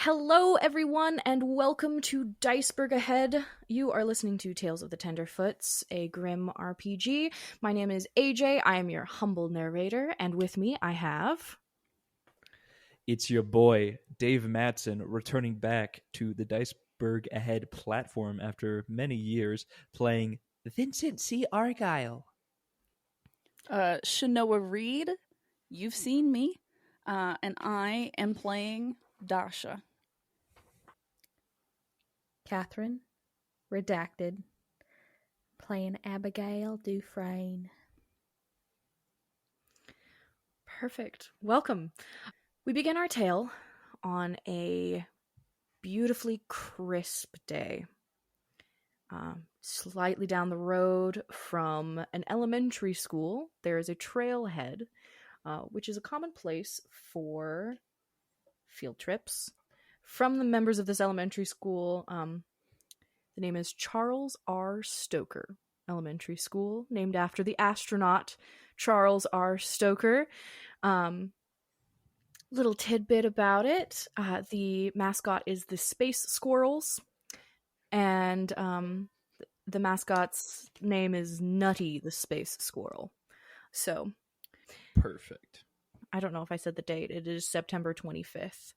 Hello, everyone, and welcome to DICEBERG Ahead. You are listening to Tales of the Tenderfoots, a Grimm RPG. My name is AJ. I am your humble narrator, and with me I have... It's your boy, Dave Mattson, returning back to the DICEBERG Ahead platform after many years, playing Vincent C. Argyle. Chenoa Reid, you've seen me, and I am playing Dasha. Kathryn, Redacted, playing Abigail Dufresne. Perfect. Welcome. We begin our tale on a beautifully crisp day. Slightly down the road from an elementary school, there is a trailhead, which is a common place for field trips. From the members of this elementary school, the name is Charles R. Stoker Elementary School, named after the astronaut Charles R. Stoker. Little tidbit about it, the mascot is the Space Squirrels, and the mascot's name is Nutty the Space Squirrel. So, Perfect. I don't know if I said the date. It is September 25th.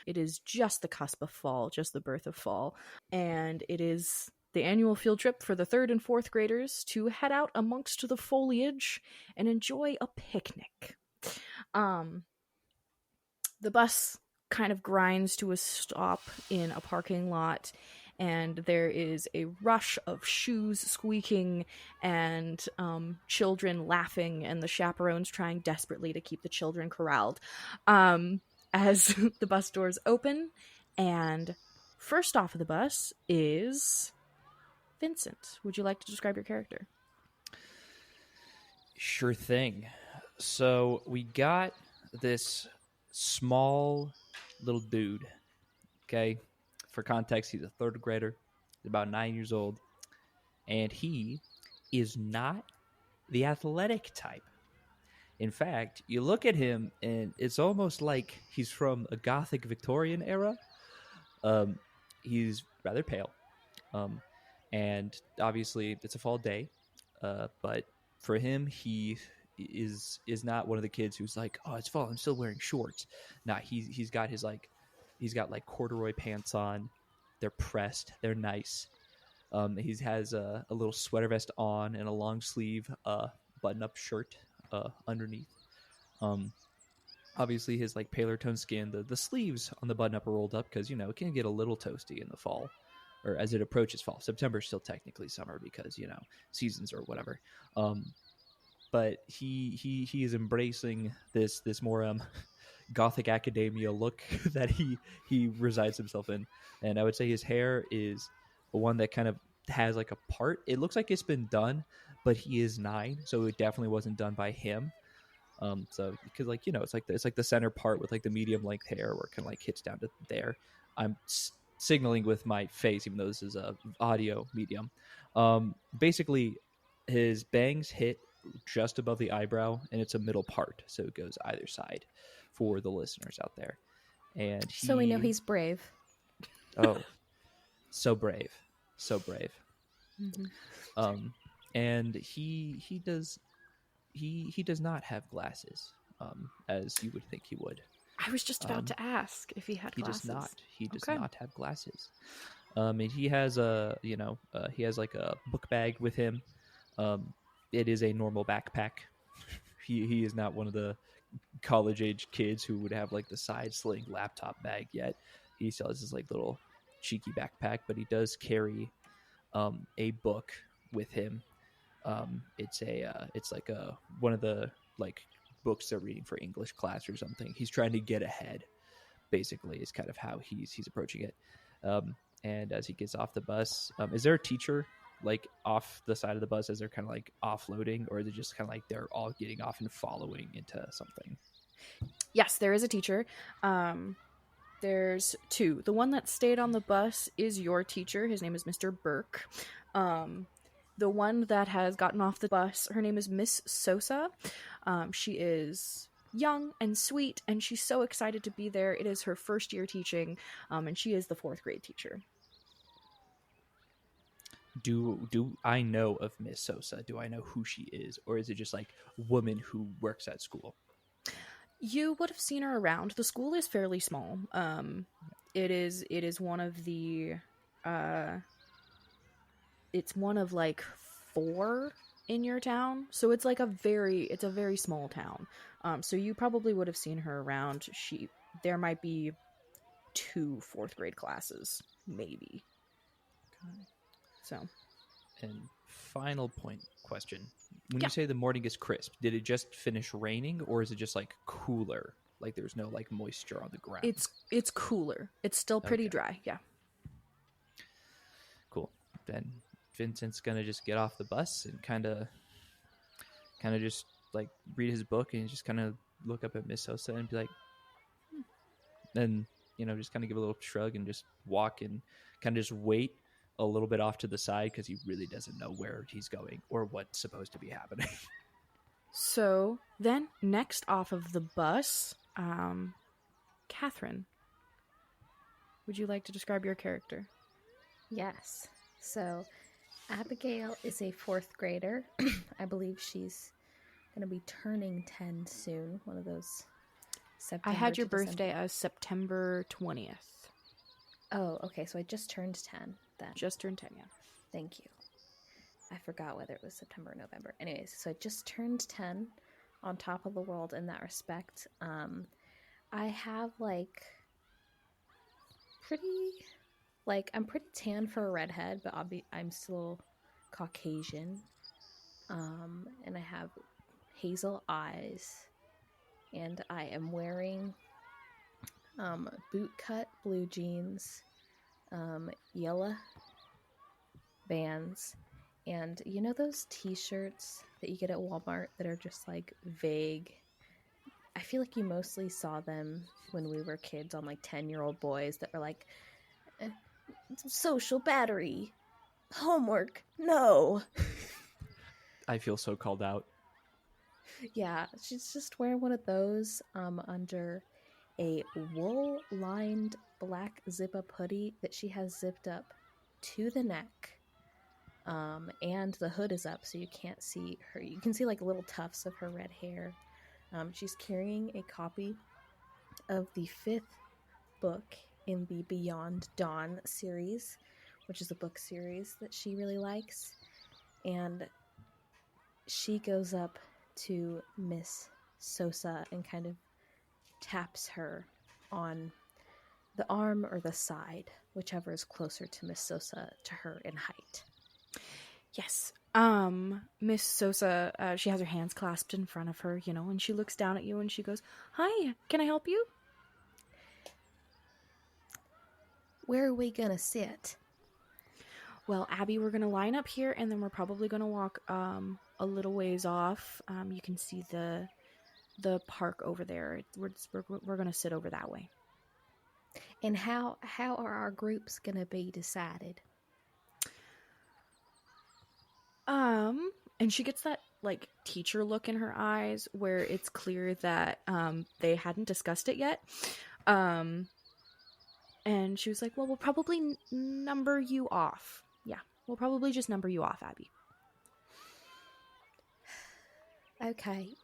It is just the cusp of fall, just the birth of fall. And it is the annual field trip for the 3rd and 4th graders to head out amongst the foliage and enjoy a picnic. The bus kind of grinds to a stop in a parking lot, and there is a rush of shoes squeaking and children laughing, and the chaperones trying desperately to keep the children corralled as the bus doors open. And first off of the bus is Vincent. Would you like to describe your character? Sure thing. So we got this small little dude, okay? For context, he's a 3rd grader. He's about 9 years old. And he is not the athletic type. In fact, you look at him, and it's almost like he's from a Gothic Victorian era. He's rather pale. And obviously, it's a fall day. But for him, he is not one of the kids who's like, oh, it's fall, I'm still wearing shorts. Nah, he's got corduroy pants on. They're pressed. They're nice. He has a little sweater vest on and a long sleeve button-up shirt underneath. Obviously, his paler toned skin. The sleeves on the button-up are rolled up because it can get a little toasty in the fall, or as it approaches fall. September is still technically summer because seasons or whatever. But he is embracing this more Gothic academia look that he resides himself in. And I would say his hair is one that kind of has a part. It looks like it's been done, but he is 9, so it definitely wasn't done by him. So because it's like the center part with the medium length hair where it kind of hits down to there. I'm signaling with my face, even though this is a audio medium. Basically, his bangs hit just above the eyebrow, and it's a middle part, so it goes either side for the listeners out there. And so we know he's brave. Oh, so brave. Mm-hmm. And he does not have glasses, as you would think he would. I was just about to ask if he had glasses. He does not have glasses. And he has a book bag with him. It is a normal backpack. He is not one of the college-age kids who would have the side sling laptop bag yet. He still has this little cheeky backpack, but he does carry a book with him. It's one of the books they're reading for English class or something. He's trying to get ahead, basically, is kind of how he's approaching it. And as he gets off the bus, is there a teacher like off the side of the bus as they're kind of like offloading, or is it just kind of like they're all getting off and following into something? Yes, there is a teacher. There's two. The one that stayed on the bus is your teacher. His name is Mr. Burke. The one that has gotten off the bus, her name is Miss Sosa. She is young and sweet, and she's so excited to be there. It is her first year teaching, and she is the 4th grade teacher. Do I know of Miss Sosa? Do I know who she is? Or is it just like woman who works at school? You would have seen her around. The school is fairly small. It is one of the it's one of like 4 in your town. So it's like a very small town. So you probably would have seen her around. There might be 2 4th grade classes, maybe. Okay. So, and final point question. When you say the morning is crisp, did it just finish raining, or is it just like cooler? Like there's no like moisture on the ground? It's cooler. It's still pretty dry. Yeah. Cool. Then Vincent's gonna just get off the bus and kind of just like read his book and just kind of look up at Miss Sosa and be like, and just kind of give a little shrug and just walk and kind of just wait a little bit off to the side because he really doesn't know where he's going or what's supposed to be happening. So then next off of the bus, Kathryn, would you like to describe your character? Yes. So Abigail is a 4th grader. I believe she's going to be turning 10 soon. One of those September. I had your to birthday December. as September 20th. Oh, okay. So I just turned 10 then. Just turned 10, yeah. Thank you. I forgot whether it was September or November. Anyways, so I just turned 10, on top of the world in that respect. I have I'm pretty tan for a redhead, but I'm still Caucasian. And I have hazel eyes, and I am wearing bootcut blue jeans, yellow Vans, and those t-shirts that you get at Walmart that are just like vague. I feel like you mostly saw them when we were kids on like 10-year-old boys that were like, social battery, homework, no. I feel so called out. Yeah, she's just wearing one of those under a wool-lined black zip-up hoodie that she has zipped up to the neck. And the hood is up so you can't see her. You can see like little tufts of her red hair. She's carrying a copy of the 5th book in the Beyond Dawn series, which is a book series that she really likes. And she goes up to Miss Sosa and kind of taps her on the arm or the side, whichever is closer to Miss Sosa to her in height. Yes. Miss Sosa, she has her hands clasped in front of her, and she looks down at you and she goes, "Hi, can I help you?" Where are we gonna sit? Well, Abby, we're gonna line up here, and then we're probably gonna walk a little ways off. You can see the park over there. We're gonna sit over that way. And how are our groups gonna be decided? And she gets that like teacher look in her eyes where it's clear that they hadn't discussed it yet. And she was like, "Well, we'll probably number you off. Yeah, we'll probably just number you off, Abby." Okay.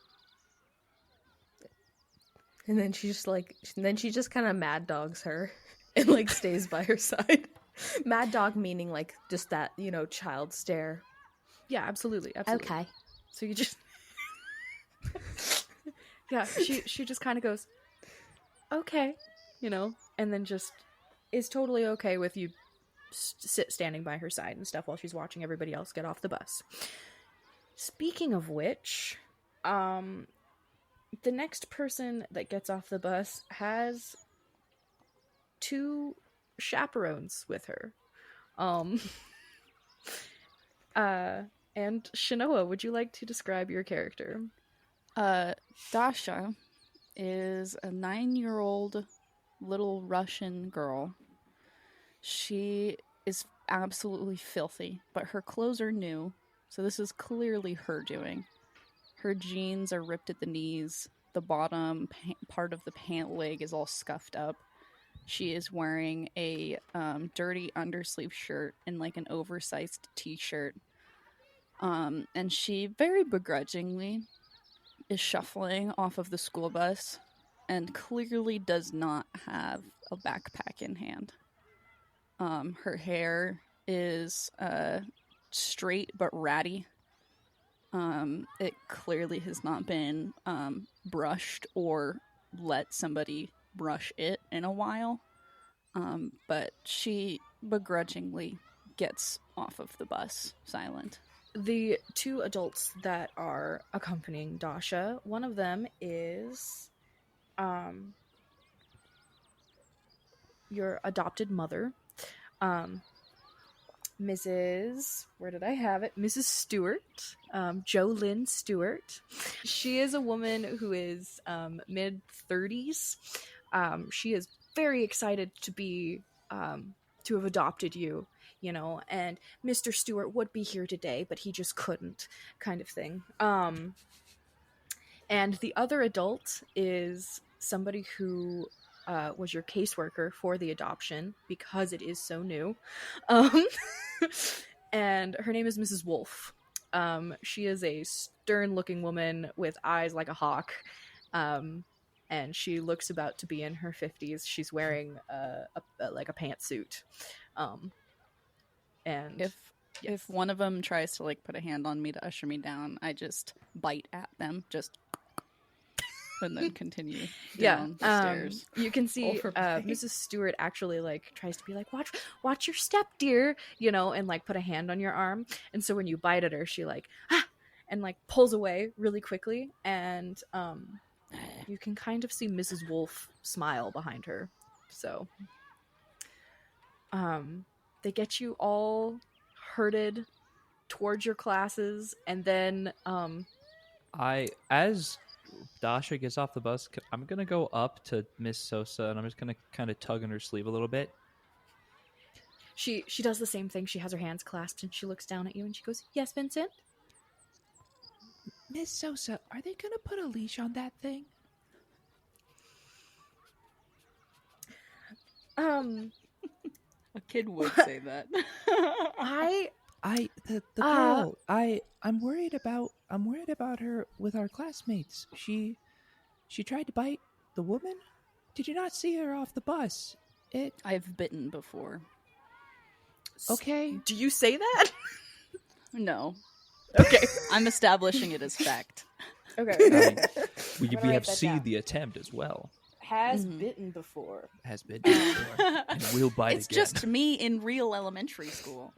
And then she just kind of mad dogs her and like stays by her side. Mad dog meaning like just that, child stare. Yeah, absolutely. Okay. So you just yeah, she just kind of goes, "Okay," and then just is totally okay with you standing by her side and stuff while she's watching everybody else get off the bus. Speaking of which, the next person that gets off the bus has 2 chaperones with her. And Chenoa, would you like to describe your character? Dasha is a 9-year-old little Russian girl. She is absolutely filthy, but her clothes are new, so this is clearly her doing. Her jeans are ripped at the knees. The bottom part of the pant leg is all scuffed up. She is wearing a dirty undersleeve shirt and like an oversized t-shirt. And she very begrudgingly is shuffling off of the school bus and clearly does not have a backpack in hand. Her hair is straight but ratty. It clearly has not been brushed or let somebody brush it in a while. But she begrudgingly gets off of the bus, silent. The two adults that are accompanying Dasha, one of them is your adopted mother, Mrs. Where did I have it? Mrs. Stewart, Jolynn Stewart. She is a woman who is mid-30s. She is very excited to be to have adopted you, you know, and Mr. Stewart would be here today, but he just couldn't, kind of thing. And the other adult is somebody who was your caseworker for the adoption because it is so new. And her name is Mrs. Wolf. She is a stern-looking woman with eyes like a hawk. And she looks about to be in her 50s. She's wearing a pantsuit. And if one of them tries to like put a hand on me to usher me down, I just bite at them, and then continue down the stairs. You can see Mrs. Stewart actually like tries to be like, watch your step, dear, you know, and like put a hand on your arm. And so when you bite at her, she like and like pulls away really quickly, and you can kind of see Mrs. Wolf smile behind her. So they get you all herded towards your classes, and then as Dasha gets off the bus, I'm gonna go up to Miss Sosa and I'm just gonna kind of tug on her sleeve a little bit. She does the same thing. She has her hands clasped and she looks down at you and she goes, "Yes, Vincent?" Miss Sosa, are they gonna put a leash on that thing? A kid would say that. The girl. I'm worried about her with our classmates. She tried to bite the woman. Did you not see her off the bus? I've bitten before. Okay. Do you say that? No. Okay. I'm establishing it as fact. Okay. We write have that seen down. the attempt as well. Has bitten before. Has been before. And will bite It's again. just me in real elementary school.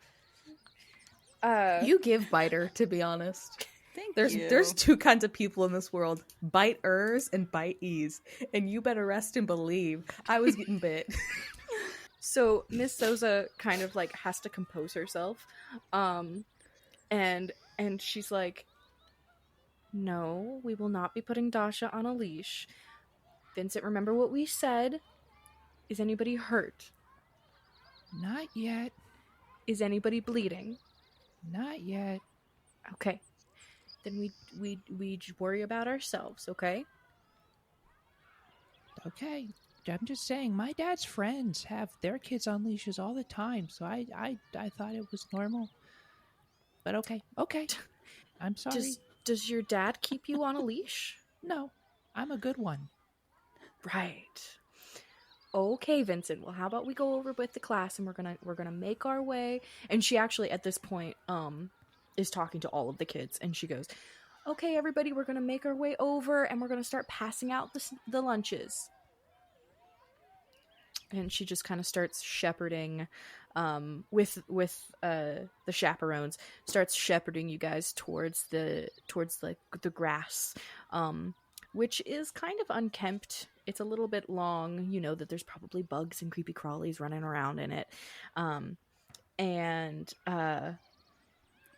You give biter, to be honest. Thank you. There's two kinds of people in this world: biters and bite-ees. And you better rest and believe I was getting bit. So Miss Sosa kind of like has to compose herself, and she's like, "No, we will not be putting Dasha on a leash. Vincent, remember what we said. Is anybody hurt? Not yet. Is anybody bleeding? Not yet. Okay. Then we worry about ourselves, okay?" Okay. I'm just saying, my dad's friends have their kids on leashes all the time, so I thought it was normal. But okay. I'm sorry. Does your dad keep you on a leash? No, I'm a good one. Right. Okay, Vincent. Well, how about we go over with the class and we're gonna make our way. And she actually at this point is talking to all of the kids, and she goes, "Okay, everybody, we're gonna make our way over and we're gonna start passing out the lunches." And she just kind of starts shepherding with the chaperones, starts shepherding you guys towards the grass, which is kind of unkempt it's a little bit long. You know that there's probably bugs and creepy crawlies running around in it. And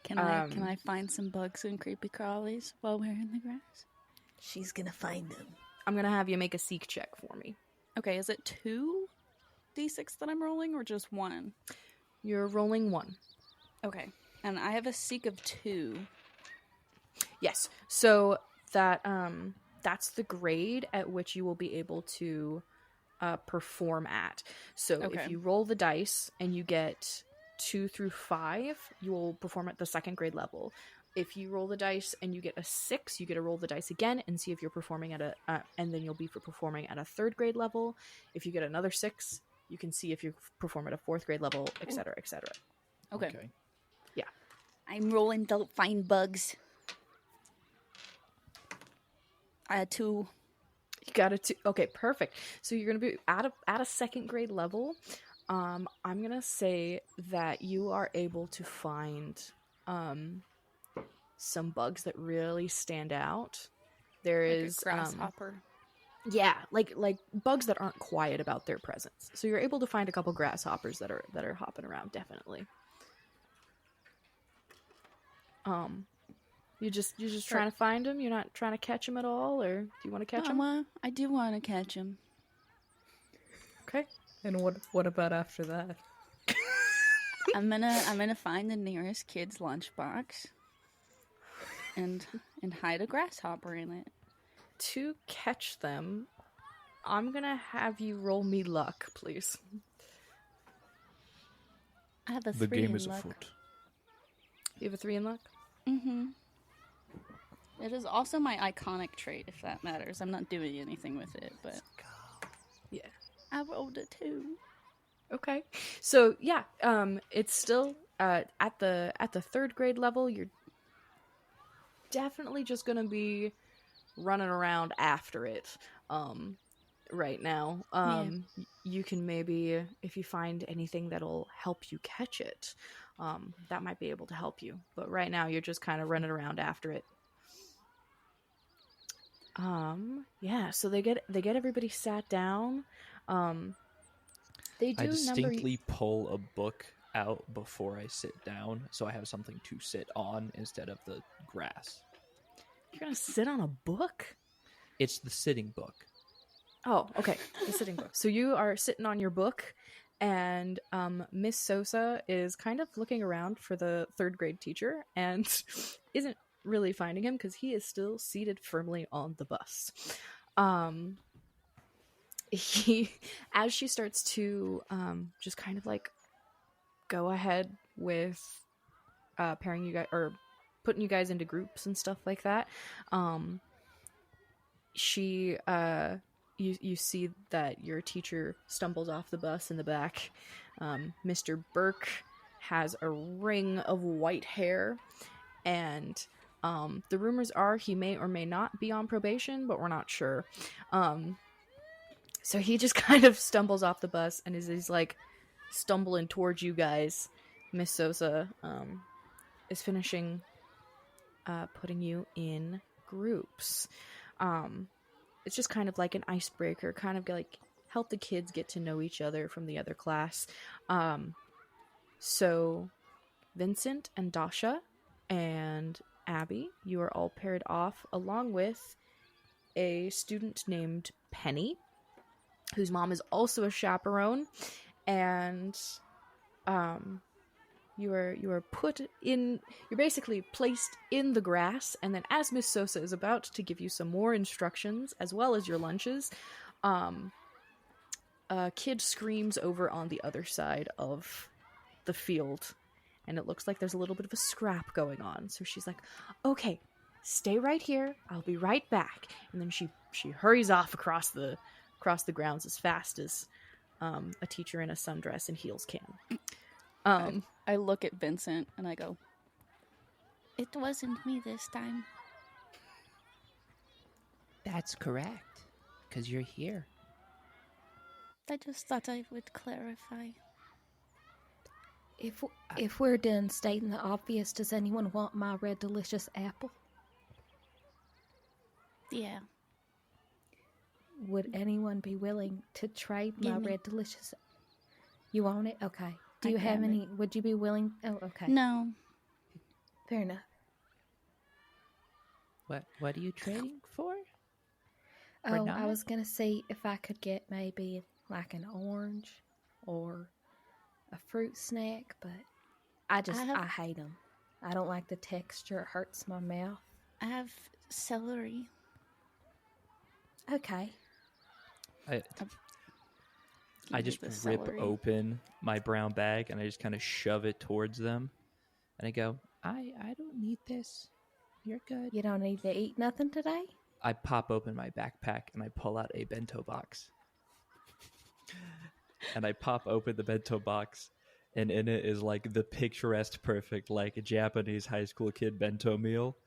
Can I find some bugs and creepy crawlies while we're in the grass? She's gonna find them. I'm gonna have you make a seek check for me. Okay, is it 2d6 that I'm rolling or just 1? You're rolling 1. Okay. And I have a seek of 2. Yes. So that that's the grade at which you will be able to perform at. So Okay. if you roll the dice and you get 2 through 5, you will perform at the 2nd grade level. If you roll the dice and you get a 6, you get to roll the dice again and see if you're performing at and then you'll be performing at a 3rd grade level. If you get another 6, you can see if you perform at a 4th grade level, etc., etc. Okay. Yeah. I'm rolling don't find bugs. I had 2. You got it. Okay, perfect. So you're gonna be at a 2nd grade level. I'm gonna say that you are able to find some bugs that really stand out. There is like a grasshopper. Yeah, like bugs that aren't quiet about their presence. So you're able to find a couple grasshoppers that are hopping around, definitely. You just trying to find them. You're not trying to catch them at all, or do you want to catch them? I do want to catch them. Okay. And what about after that? I'm gonna find the nearest kid's lunchbox and hide a grasshopper in it. To catch them, I'm gonna have you roll me luck, please. I have a 3 The game in is luck. afoot. You have a 3 in luck? Mm-hmm. It is also my iconic trait, if that matters. I'm not doing anything with it, but Yeah. I rolled a 2. Okay. So yeah, it's still at the 3rd grade level. You're definitely just gonna be running around after it right now. You can maybe, if you find anything that'll help you catch it, that might be able to help you. But right now you're just kind of running around after it. Yeah, so they get everybody sat down. They do I distinctly pull a book out before I sit down, so I have something to sit on instead of the grass. You're gonna sit on a book? It's the sitting book. Oh, okay. The sitting book. So you are sitting on your book, and Miss Sosa is kind of looking around for the 3rd grade teacher and isn't really finding him because he is still seated firmly on the bus. As she starts to just kind of like go ahead with pairing you guys or putting you guys into groups and stuff like that, she you see that your teacher stumbles off the bus in the back. Mr. Burke has a ring of white hair, and the rumors are he may or may not be on probation, but we're not sure. So he just kind of stumbles off the bus, and as he's like stumbling towards you guys, Miss Sosa is finishing putting you in groups. It's just kind of like an icebreaker, kind of like help the kids get to know each other from the other class. So Vincent and Dasha and Abby, you are all paired off along with a student named Penny, whose mom is also a chaperone, and you are put in, you're basically placed in the grass, and then as Miss Sosa is about to give you some more instructions as well as your lunches, a kid screams over on the other side of the field, and it looks like there's a little bit of a scrap going on. So she's like, okay, stay right here, I'll be right back. And then she hurries off across the grounds as fast as a teacher in a sundress and heels can. I look at Vincent and I go, "It wasn't me this time." That's correct, because you're here. I just thought I would clarify. If we're done stating the obvious, does anyone want my red delicious apple? Yeah. would anyone be willing to trade my Gimme. red delicious? You want it? Okay. Do I you have grab it. any? Would you be willing? Oh, okay. No. Fair enough. What are you trading for? Or Oh, not? I was gonna see if I could get maybe like an orange or a fruit snack, but I hate them. I don't like the texture. It hurts my mouth. I have celery. Okay. I just The rip celery. open my brown bag and I just kind of shove it towards them. And I go, I don't need this. You're good. You don't need to eat nothing today? I pop open my backpack and I pull out a bento box. And I pop open the bento box, and in it is like the picturesque, perfect, like a Japanese high school kid bento meal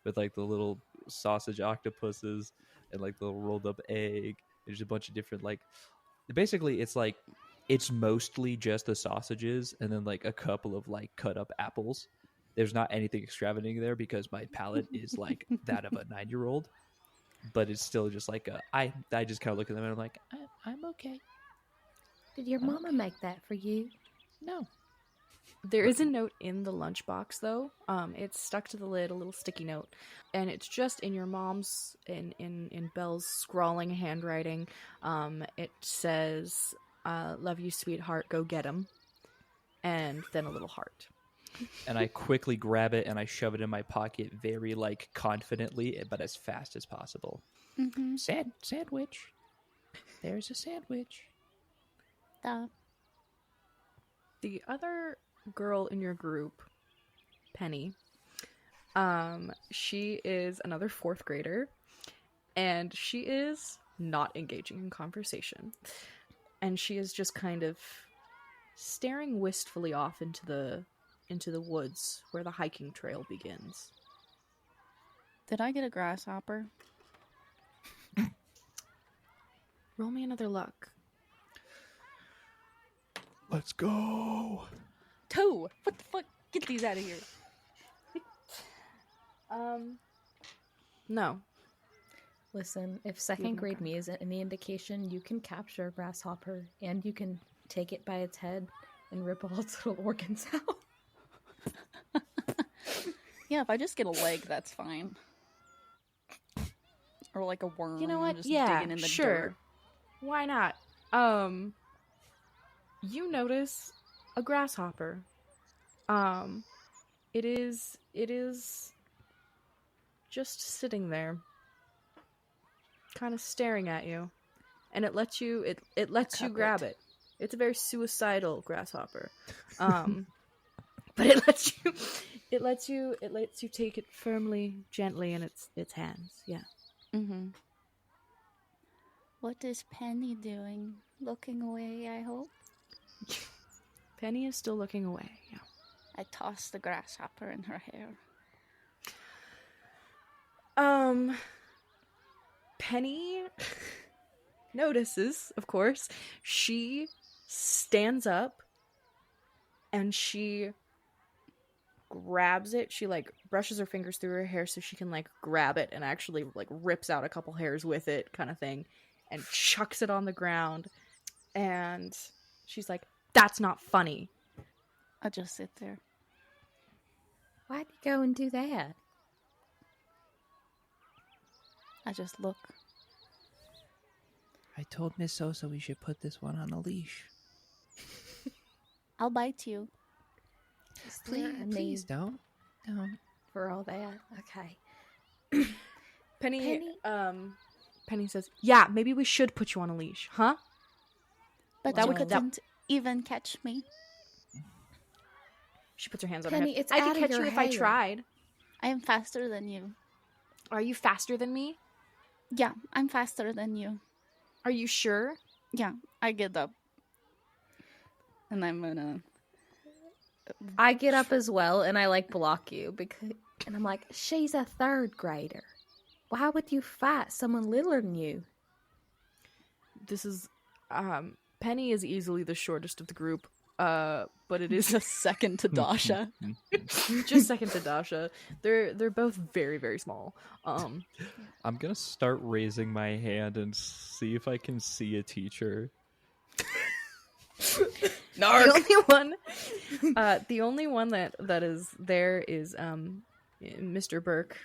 with like the little sausage octopuses and like the little rolled up egg. There's a bunch of different like, basically it's like, it's mostly just the sausages and then like a couple of like cut up apples. There's not anything extravagant there because my palate is like that of a 9-year-old, but it's still just like I just kind of look at them and I'm like, I'm okay. Did your mama make that for you? No. There is a note in the lunchbox, though. It's stuck to the lid, a little sticky note, and it's just in your mom's, in Belle's scrawling handwriting. It says, "Love you, sweetheart. Go get 'em," and then a little heart. And I quickly grab it and I shove it in my pocket very like confidently, but as fast as possible. Mm-hmm. Sandwich. There's a sandwich. The other girl in your group, Penny, she is another 4th grader, and she is not engaging in conversation. And she is just kind of staring wistfully off into the woods where the hiking trail begins. Did I get a grasshopper? Roll me another luck. Let's go. 2! What the fuck? Get these out of here. No. Listen, if second grade me isn't any indication, you can capture a grasshopper and you can take it by its head and rip all its little organs out. Yeah, if I just get a leg, that's fine. Or like a worm. You know what? Just Yeah, digging in the sure. dirt. Why not? You notice a grasshopper. It is just sitting there, kind of staring at you, and it lets you Cup grab it. it. It's a very suicidal grasshopper, but it lets you take it firmly, gently in its hands. Yeah. Mm-hmm. What is Penny doing? Looking away, I hope. Penny is still looking away. Yeah. I toss the grasshopper in her hair. Penny notices, of course. She stands up and she grabs it. She like brushes her fingers through her hair so she can like grab it and actually like rips out a couple hairs with it, kind of thing, and chucks it on the ground. And she's like, "That's not funny." I just sit there. Why'd you go and do that? I just look. I told Miss Sosa we should put this one on a leash. I'll bite you. Is there a need don't. for all that? Okay. Penny says, "Yeah, maybe we should put you on a leash, huh?" But That you would- couldn't even catch me. She puts her hands on her Penny, head. it's I out could of catch your you if I hair. tried. I am faster than you. Are you faster than me? Yeah, I'm faster than you. Are you sure? Yeah, I get up. And I'm gonna... I get up as well and I like block you and I'm like, she's a 3rd grader. Why would you fight someone littler than you? This is Penny is easily the shortest of the group. but it is Just second to Dasha. just second to Dasha. They're both very, very small. I'm gonna start raising my hand and see if I can see a teacher. The only one that is there is Mr. Burke.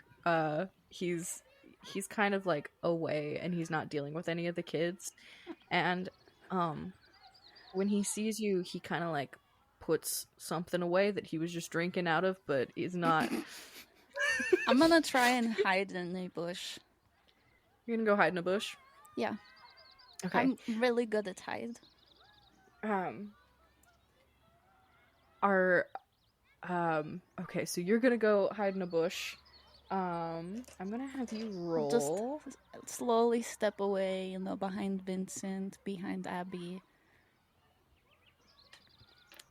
He's kind of like away, and he's not dealing with any of the kids. And when he sees you, he kind of like puts something away that he was just drinking out of, but he's not. I'm gonna try and hide in a bush. You're gonna go hide in a bush? Yeah. Okay. I'm really good at hide. Okay, so you're gonna go hide in a bush. I'm gonna have you roll. Just slowly step away, behind Vincent, behind Abby.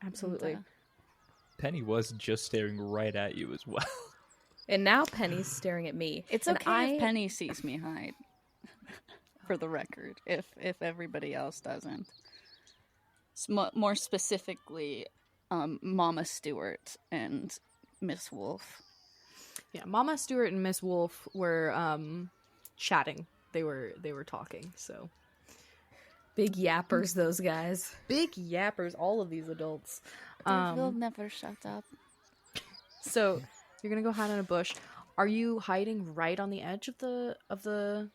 Absolutely. And, Penny was just staring right at you as well. And now Penny's staring at me. It's and okay if Penny sees me hide. For the record, if everybody else doesn't. More specifically, Mama Stewart and Miss Wolf. Yeah, Mama Stewart and Miss Wolf were chatting. They were talking. So big yappers, those guys. Big yappers, all of these adults. They'll never shut up. So you're gonna go hide in a bush. Are you hiding right on the edge of the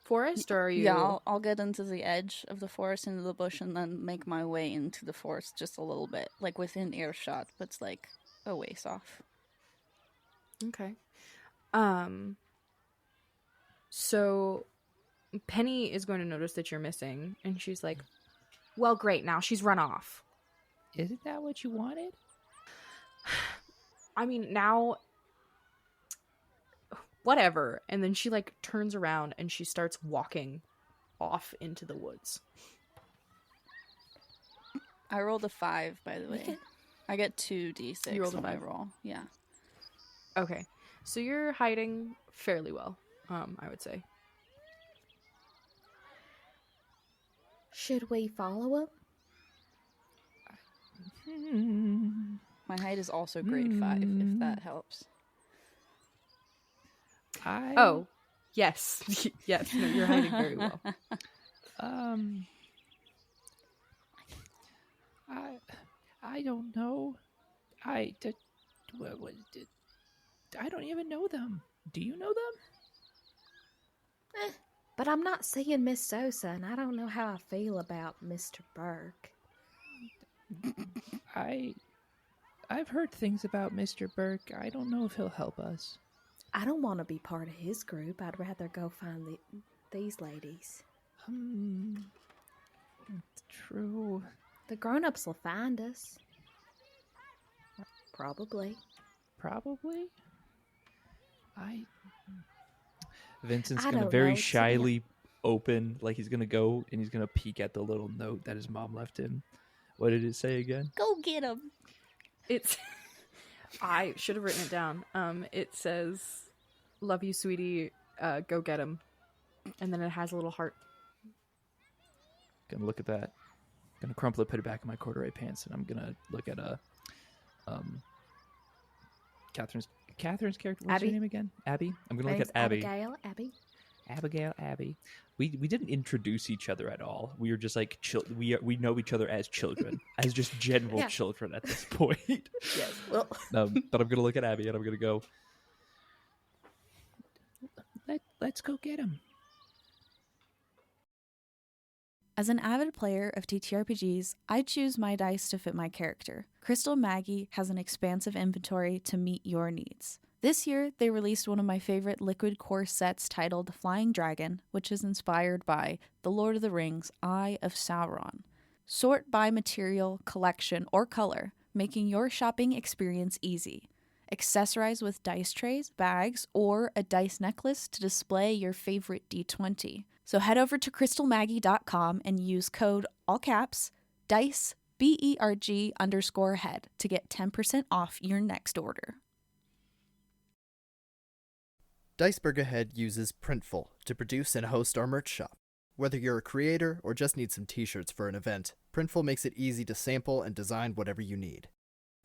forest, or are you? Yeah, I'll get into the edge of the forest, into the bush, and then make my way into the forest just a little bit, like within earshot, but it's like a ways off. Okay. So Penny is going to notice that you're missing, and she's like, "Well, great. Now she's run off." Isn't that what you wanted? I mean, now whatever. And then she like turns around and she starts walking off into the woods. I rolled a 5, by the way. I get 2d6 You rolled a when I 5? roll. Yeah. Okay. So you're hiding fairly well, I would say. Should we follow him? My height is also grade 5, if that helps. Oh, yes. Yes, no, you're hiding very well. I don't know. I don't even know them. Do you know them? But I'm not seeing Miss Sosa, and I don't know how I feel about Mr. Burke. I've heard things about Mr. Burke. I don't know if he'll help us. I don't want to be part of his group. I'd rather go find these ladies. True. The grown-ups will find us. Probably. Vincent's I gonna don't very know. shyly open, like he's gonna go and he's gonna peek at the little note that his mom left him. What did it say again? Go get him. It's I should have written it down. It says, "Love you, sweetie. Go get him," and then it has a little heart. Gonna look at that. Gonna crumple it, put it back in my corduroy pants, and I'm gonna look at Kathryn's character. What's her Abby. name again? Abby. I'm gonna look at Abby. Abigail. Abby. We didn't introduce each other at all. We were just like we know each other as children, as just general children at this point. Yes. Well. But I'm gonna look at Abby and I'm gonna go. Let's go get him. As an avid player of TTRPGs, I choose my dice to fit my character. Crystal Maggie has an expansive inventory to meet your needs. This year, they released one of my favorite liquid core sets titled Flying Dragon, which is inspired by The Lord of the Rings, Eye of Sauron. Sort by material, collection, or color, making your shopping experience easy. Accessorize with dice trays, bags, or a dice necklace to display your favorite D20. So head over to crystalmaggie.com and use code, all caps, DICEBERG_head to get 10% off your next order. DICEBERG Ahead uses Printful to produce and host our merch shop. Whether you're a creator or just need some t-shirts for an event, Printful makes it easy to sample and design whatever you need.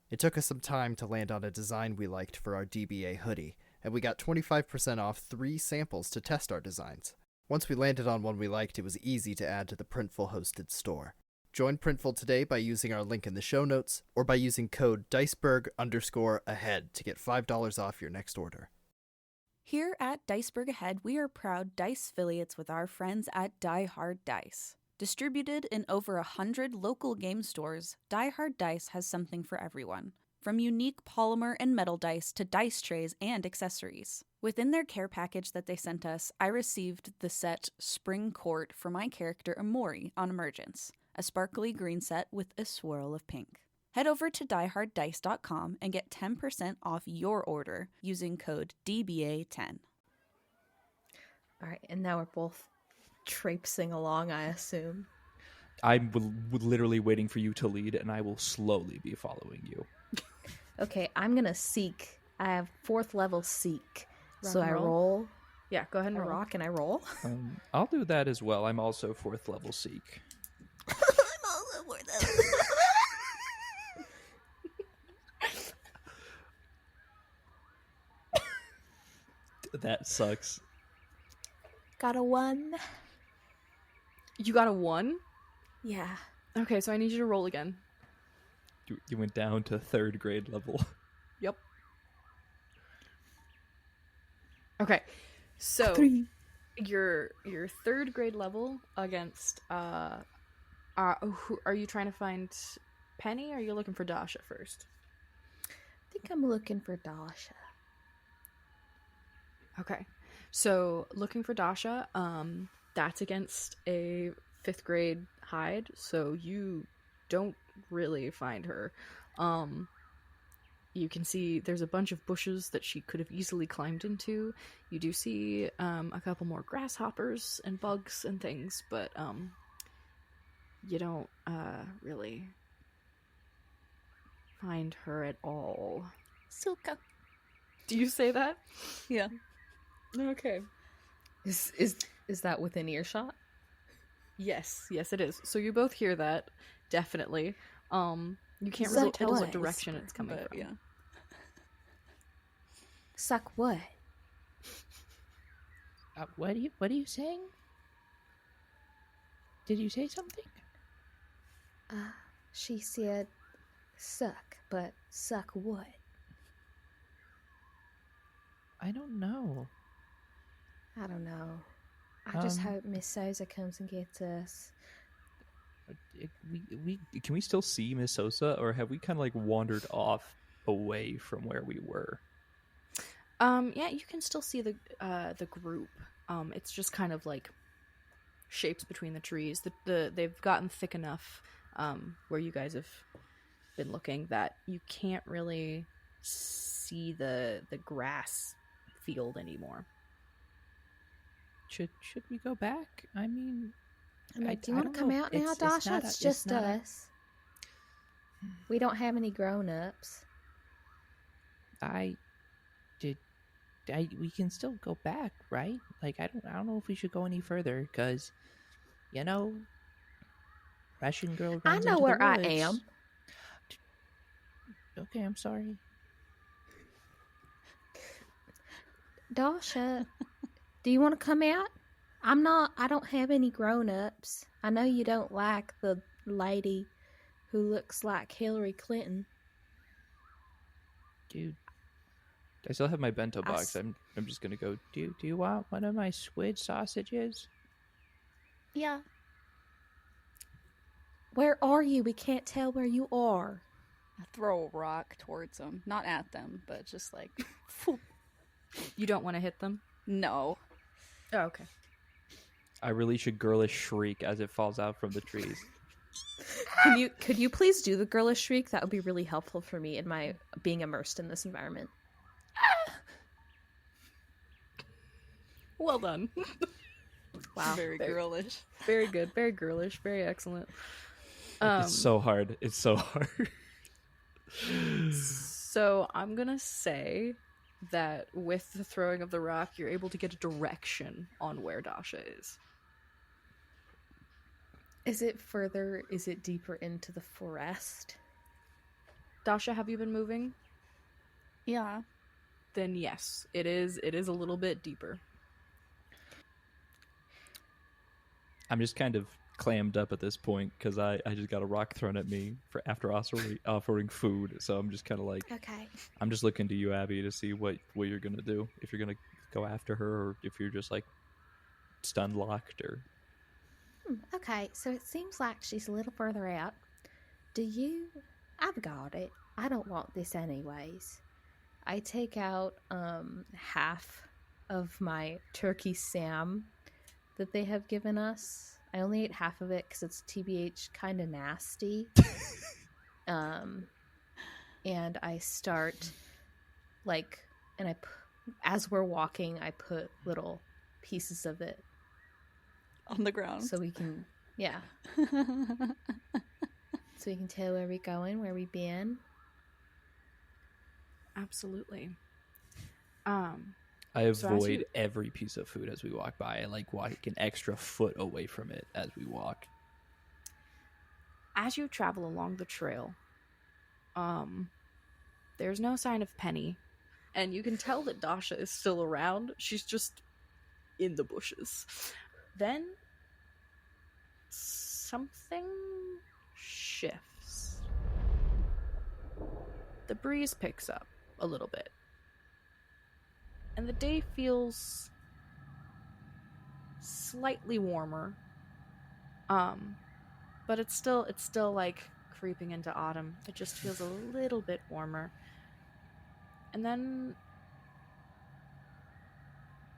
It took us some time to land on a design we liked for our DBA hoodie, and we got 25% off 3 samples to test our designs. Once we landed on one we liked, it was easy to add to the Printful hosted store. Join Printful today by using our link in the show notes, or by using code DICEBERG_Ahead to get $5 off your next order. Here at DICEBERG Ahead, we are proud Dice affiliates with our friends at Die Hard Dice. Distributed in over 100 local game stores, Die Hard Dice has something for everyone. From unique polymer and metal dice to dice trays and accessories. Within their care package that they sent us, I received the set Spring Court for my character Amori on Emergence, a sparkly green set with a swirl of pink. Head over to dieharddice.com and get 10% off your order using code DBA10. All right, and now we're both traipsing along, I assume. I'm literally waiting for you to lead, and I will slowly be following you. Okay, I'm gonna seek. I have 4th level seek. Rock So and I roll? roll Yeah, go ahead and a roll. rock and I roll. I'll do that as well. I'm also 4th level Seek. I'm also 4th level. That sucks. Got a 1. You got a 1? Yeah. Okay, so I need you to roll again. You went down to 3rd grade level. Yep. Okay, so 3. your 3rd grade level against who are you trying to find? Penny, or are you looking for Dasha first? I think I'm looking for Dasha. Okay, so looking for Dasha, that's against a 5th grade hide, so you don't really find her. You can see there's a bunch of bushes that she could have easily climbed into. You do see a couple more grasshoppers and bugs and things, but you don't really find her at all. Silka. Do you say that? Yeah. Okay. Is that within earshot? Yes, it is. So you both hear that, definitely. You can't So really tell tell what us, direction it's coming But, from. yeah. Suck what? What are you saying? Did you say something? She said suck, but suck what? I don't know. I don't know. I just Um, hope Miss Sousa comes and gets us. Can we still see Miss Sosa, or have we kind of like wandered off away from where we were? Yeah, you can still see the group. It's just kind of like shapes between the trees. They've gotten thick enough where you guys have been looking that you can't really see the grass field anymore. Should we go back? I mean, I'm like, do you I want to don't come know. out now, It's Dasha? not It's a- just not a- us. We don't have any grown-ups. We can still go back, right? Like, I don't know if we should go any further, because, Russian girl. I runs know into the where I woods. am. Okay, I'm sorry. Dasha, do you want to come out? I don't have any grown-ups. I know you don't like the lady who looks like Hillary Clinton. Dude, I still have my bento I box. s- I'm just gonna go. do you want one of my squid sausages? Yeah. Where are you? We can't tell where you are. I throw a rock towards them. Not at them, but just like, You don't want to hit them? no. Oh, okay. I release a girlish shriek as it falls out from the trees. Could you please do the girlish shriek? That would be really helpful for me in my being immersed in this environment. Well done. Wow. Very girlish. Very good. Very girlish. Very excellent. Um, It's so hard. It's so hard. So I'm gonna say that with the throwing of the rock, you're able to get a direction on where Dasha is. Is it further? Is it deeper into the forest? Dasha, have you been moving? Yeah. Then yes, it is a little bit deeper. I'm just kind of clammed up at this point because I just got a rock thrown at me for after offering food. So I'm just kind of like, Okay. I'm just looking to you, Abby, to see what you're gonna do. If you're gonna go after her, or if you're just like stun locked, or Okay, so it seems like she's a little further out. I've got it. I don't want this anyways. I take out half of my turkey Sam that they have given us. I only ate half of it because it's TBH kind of nasty. And I start as we're walking, I put little pieces of it On the ground. so we can, yeah. So we can tell where we're going, where we've been. Absolutely. I So avoid every piece of food as we walk by. I like walk an extra foot away from it as we walk. As you travel along the trail, there's no sign of Penny, and you can tell that Dasha is still around. She's just in the bushes. Then something shifts. The breeze picks up a little bit, and the day feels slightly warmer. But it's still like creeping into autumn. It just feels a little bit warmer. And then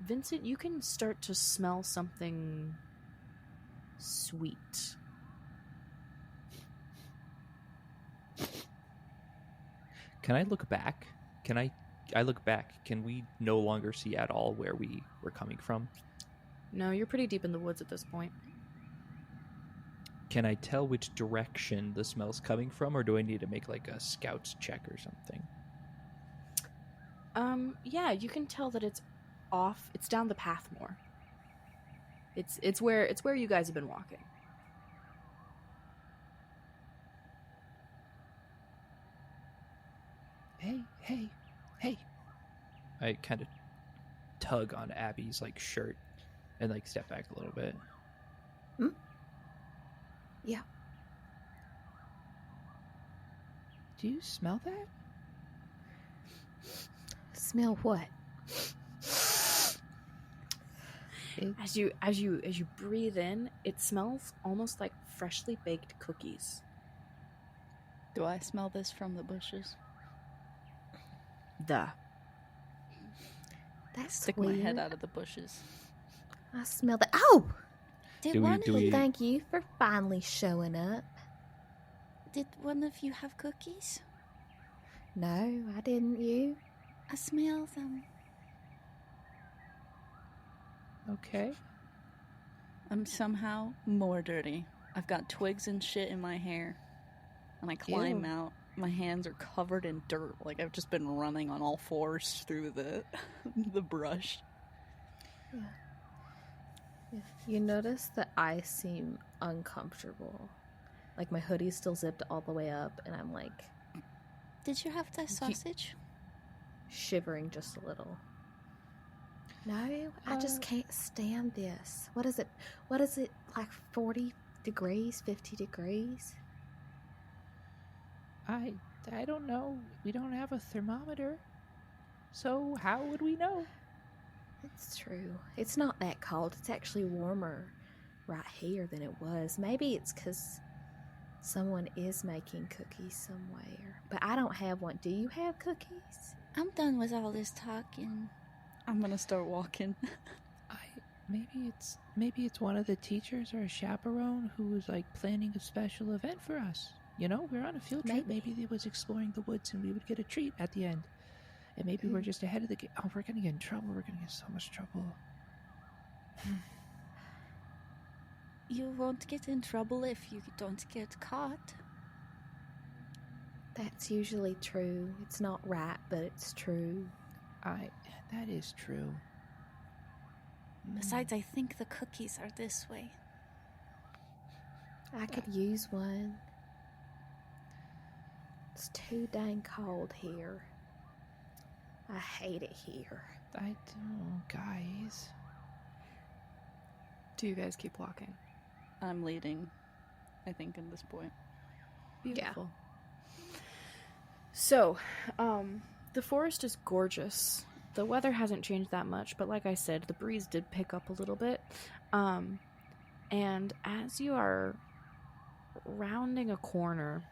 Vincent, you can start to smell something sweet. Can I look back? I look back. Can we no longer see at all where we were coming from? No, you're pretty deep in the woods at this point. Can I tell which direction the smell's coming from, or do I need to make like a scout's check or something? Yeah, you can tell that it's off. It's down the path more. It's where you guys have been walking. Hey. I kind of tug on Abby's like shirt and like step back a little bit. Yeah. Do you smell that? Smell what? As you breathe in, it smells almost like freshly baked cookies. Do I smell this from the bushes? Duh. That's Stick weird. my head out of the bushes. I smell that. Oh! Do we- Thank you for finally showing up. Did one of you have cookies? No, I didn't. You? I smell them. Okay. I'm somehow more dirty. I've got twigs and shit in my hair. And I climb Ew. out. My hands are covered in dirt. Like I've just been running on all fours through the the brush. Yeah. You notice that I seem uncomfortable. Like my hoodie's still zipped all the way up, and I'm like Did you have the sausage? shivering just a little. No, I just can't stand this. What is it? Like 40 degrees, 50 degrees? I don't know. We don't have a thermometer. So how would we know? It's true. It's not that cold. It's actually warmer right here than it was. Maybe it's because someone is making cookies somewhere. But I don't have one. Do you have cookies? I'm done with all this talking. I'm gonna start walking. Maybe it's one of the teachers or a chaperone who was like planning a special event for us. You know, we're on a field trip. Maybe they was exploring the woods and we would get a treat at the end. And maybe we're just ahead of the game. Oh, we're gonna get in trouble. We're gonna get so much trouble. You won't get in trouble if you don't get caught. That's usually true. It's not right, but it's true. That is true. Besides, I think the cookies are this way. I could use one. It's too dang cold here. I hate it here. I don't, guys. Do you guys keep walking? I'm leading, I think, at this point. Beautiful. So, the forest is gorgeous. The weather hasn't changed that much, but like I said, the breeze did pick up a little bit. And as you are rounding a corner,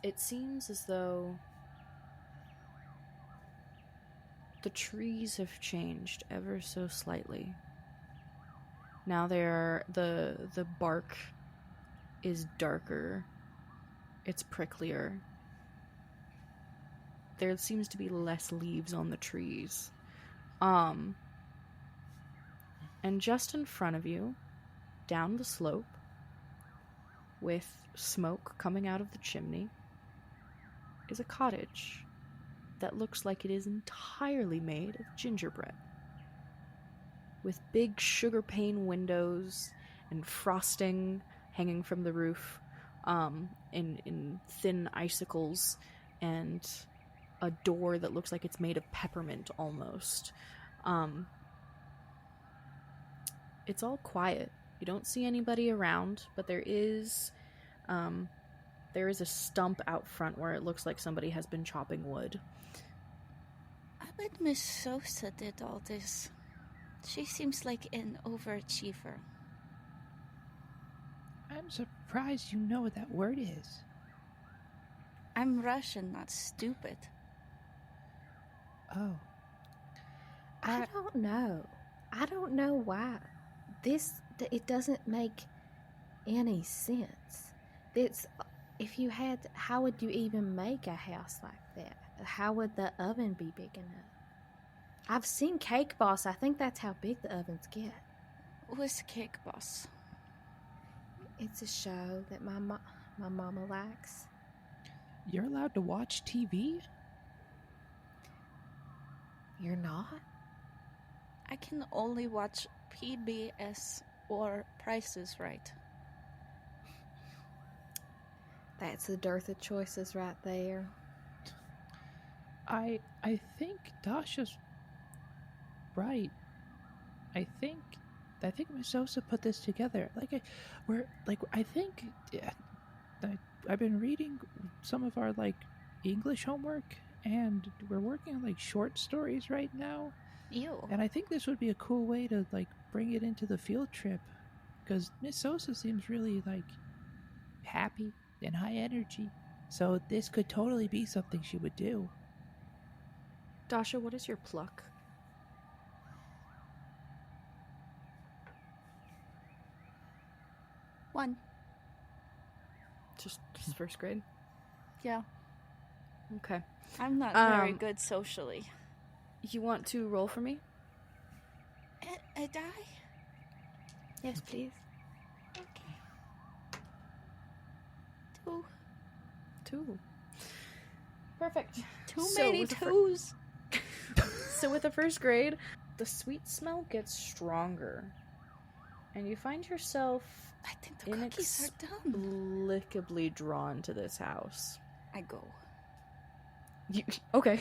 it seems as though the trees have changed ever so slightly. Now the bark is darker. It's pricklier. There seems to be less leaves on the trees. And just in front of you, down the slope, with smoke coming out of the chimney, is a cottage that looks like it is entirely made of gingerbread. With big sugar pane windows and frosting hanging from the roof, in thin icicles, and a door that looks like it's made of peppermint almost. It's all quiet. You don't see anybody around, but there is a stump out front where it looks like somebody has been chopping wood. I bet Miss Sosa did all this. She seems like an overachiever. I'm surprised you know what that word is. I'm Russian, not stupid. Oh. I don't know. I don't know why. It doesn't make any sense. How would you even make a house like that? How would the oven be big enough? I've seen Cake Boss. I think that's how big the ovens get. Who's Cake Boss? It's a show that my mama likes. You're allowed to watch TV? You're not? I can only watch PBS or Price is Right. That's the dearth of choices right there. I think Dasha's right. I think Miss Sosa put this together. I've been reading some of our English homework, and we're working on short stories right now. Ew. And I think this would be a cool way to bring it into the field trip, because Miss Sosa seems really happy and high energy. So this could totally be something she would do. Dasha, what is your pluck? One. Just first grade? Yeah. Okay. I'm not very good socially. You want to roll for me? A die? Yes, please. Okay. 2. Perfect. Too many twos. So with the first grade, the sweet smell gets stronger. And you find yourself I think the cookies are done. inexplicably drawn to this house. I go. Okay.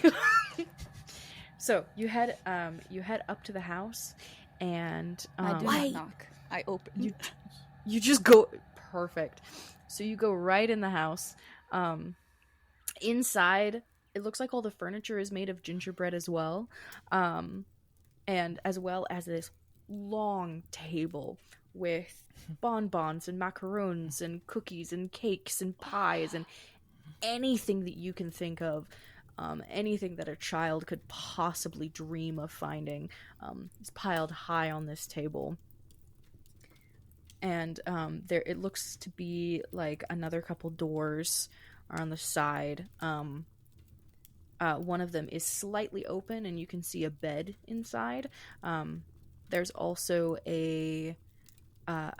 So you head up to the house, and I do not knock. I open. You just go. Perfect. So you go right in the house. Inside, it looks like all the furniture is made of gingerbread as well, and as well as this long table with bonbons and macaroons and cookies and cakes and pies and anything that you can think of. Anything that a child could possibly dream of finding is piled high on this table. And it looks to be like another couple doors are on the side. One of them is slightly open, and you can see a bed inside. There's also a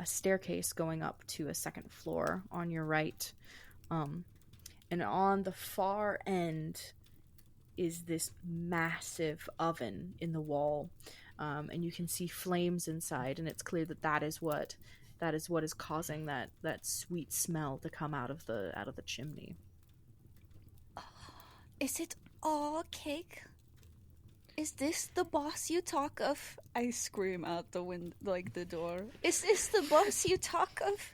staircase going up to a second floor on your right. And on the far end is this massive oven in the wall, and you can see flames inside, and it's clear that is what that is what is causing that sweet smell to come out of the chimney. Is it all cake? Is this the boss you talk of? I scream out the window, like the door. Is this the boss you talk of?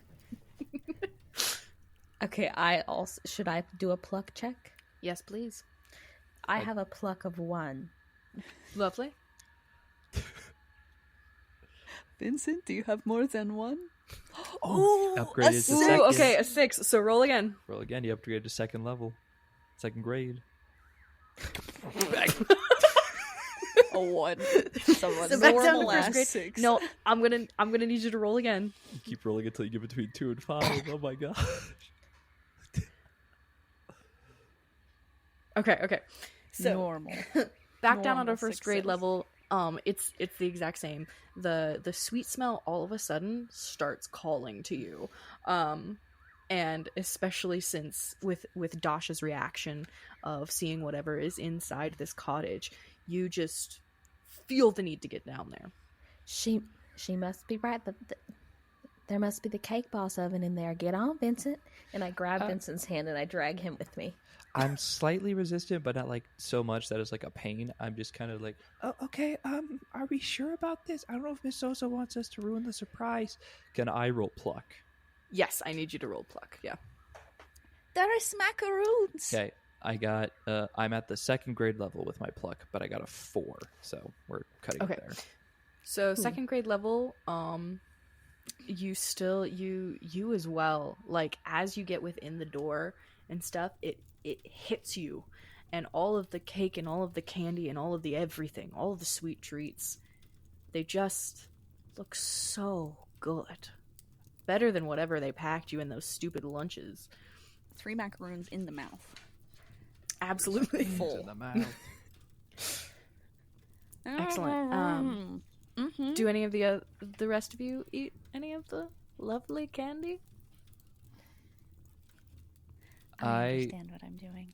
Okay, should I do a pluck check? Yes, please. I have a pluck of 1. Lovely. Vincent, do you have more than 1? Upgraded to Ooh, second. okay, a 6. So roll again. Roll again. You upgraded to second level, second grade. A 1. So back down to Normal first ass grade. 6. No, I'm gonna need you to roll again. You keep rolling until you get between 2 and 5. Oh my gosh. Okay. So Normal. back down Normal onto first grade success. level. It's the exact same. The sweet smell all of a sudden starts calling to you, and especially since with Dasha's reaction of seeing whatever is inside this cottage, you just feel the need to get down there. She must be right. There must be the cake boss oven in there. Get on, Vincent. And I grab Vincent's hand and I drag him with me. I'm slightly resistant, but not like so much that it's like a pain. I'm just kind of like, Oh, okay, are we sure about this? I don't know if Miss Sosa wants us to ruin the surprise. can I roll pluck? Yes, I need you to roll pluck. Yeah. There are smackaroons. Okay, I got. I'm at the second grade level with my pluck, but I got a 4, so we're cutting Okay. it there. So second grade level, you still you as well. Like as you get within the door and stuff, it hits you, and all of the cake and all of the candy and all of the everything, all of the sweet treats, they just look so good. Better than whatever they packed you in those stupid lunches. 3 macaroons in the mouth. Absolutely In the mouth. Excellent. Do any of the rest of you eat any of the lovely candy? I understand what I'm doing.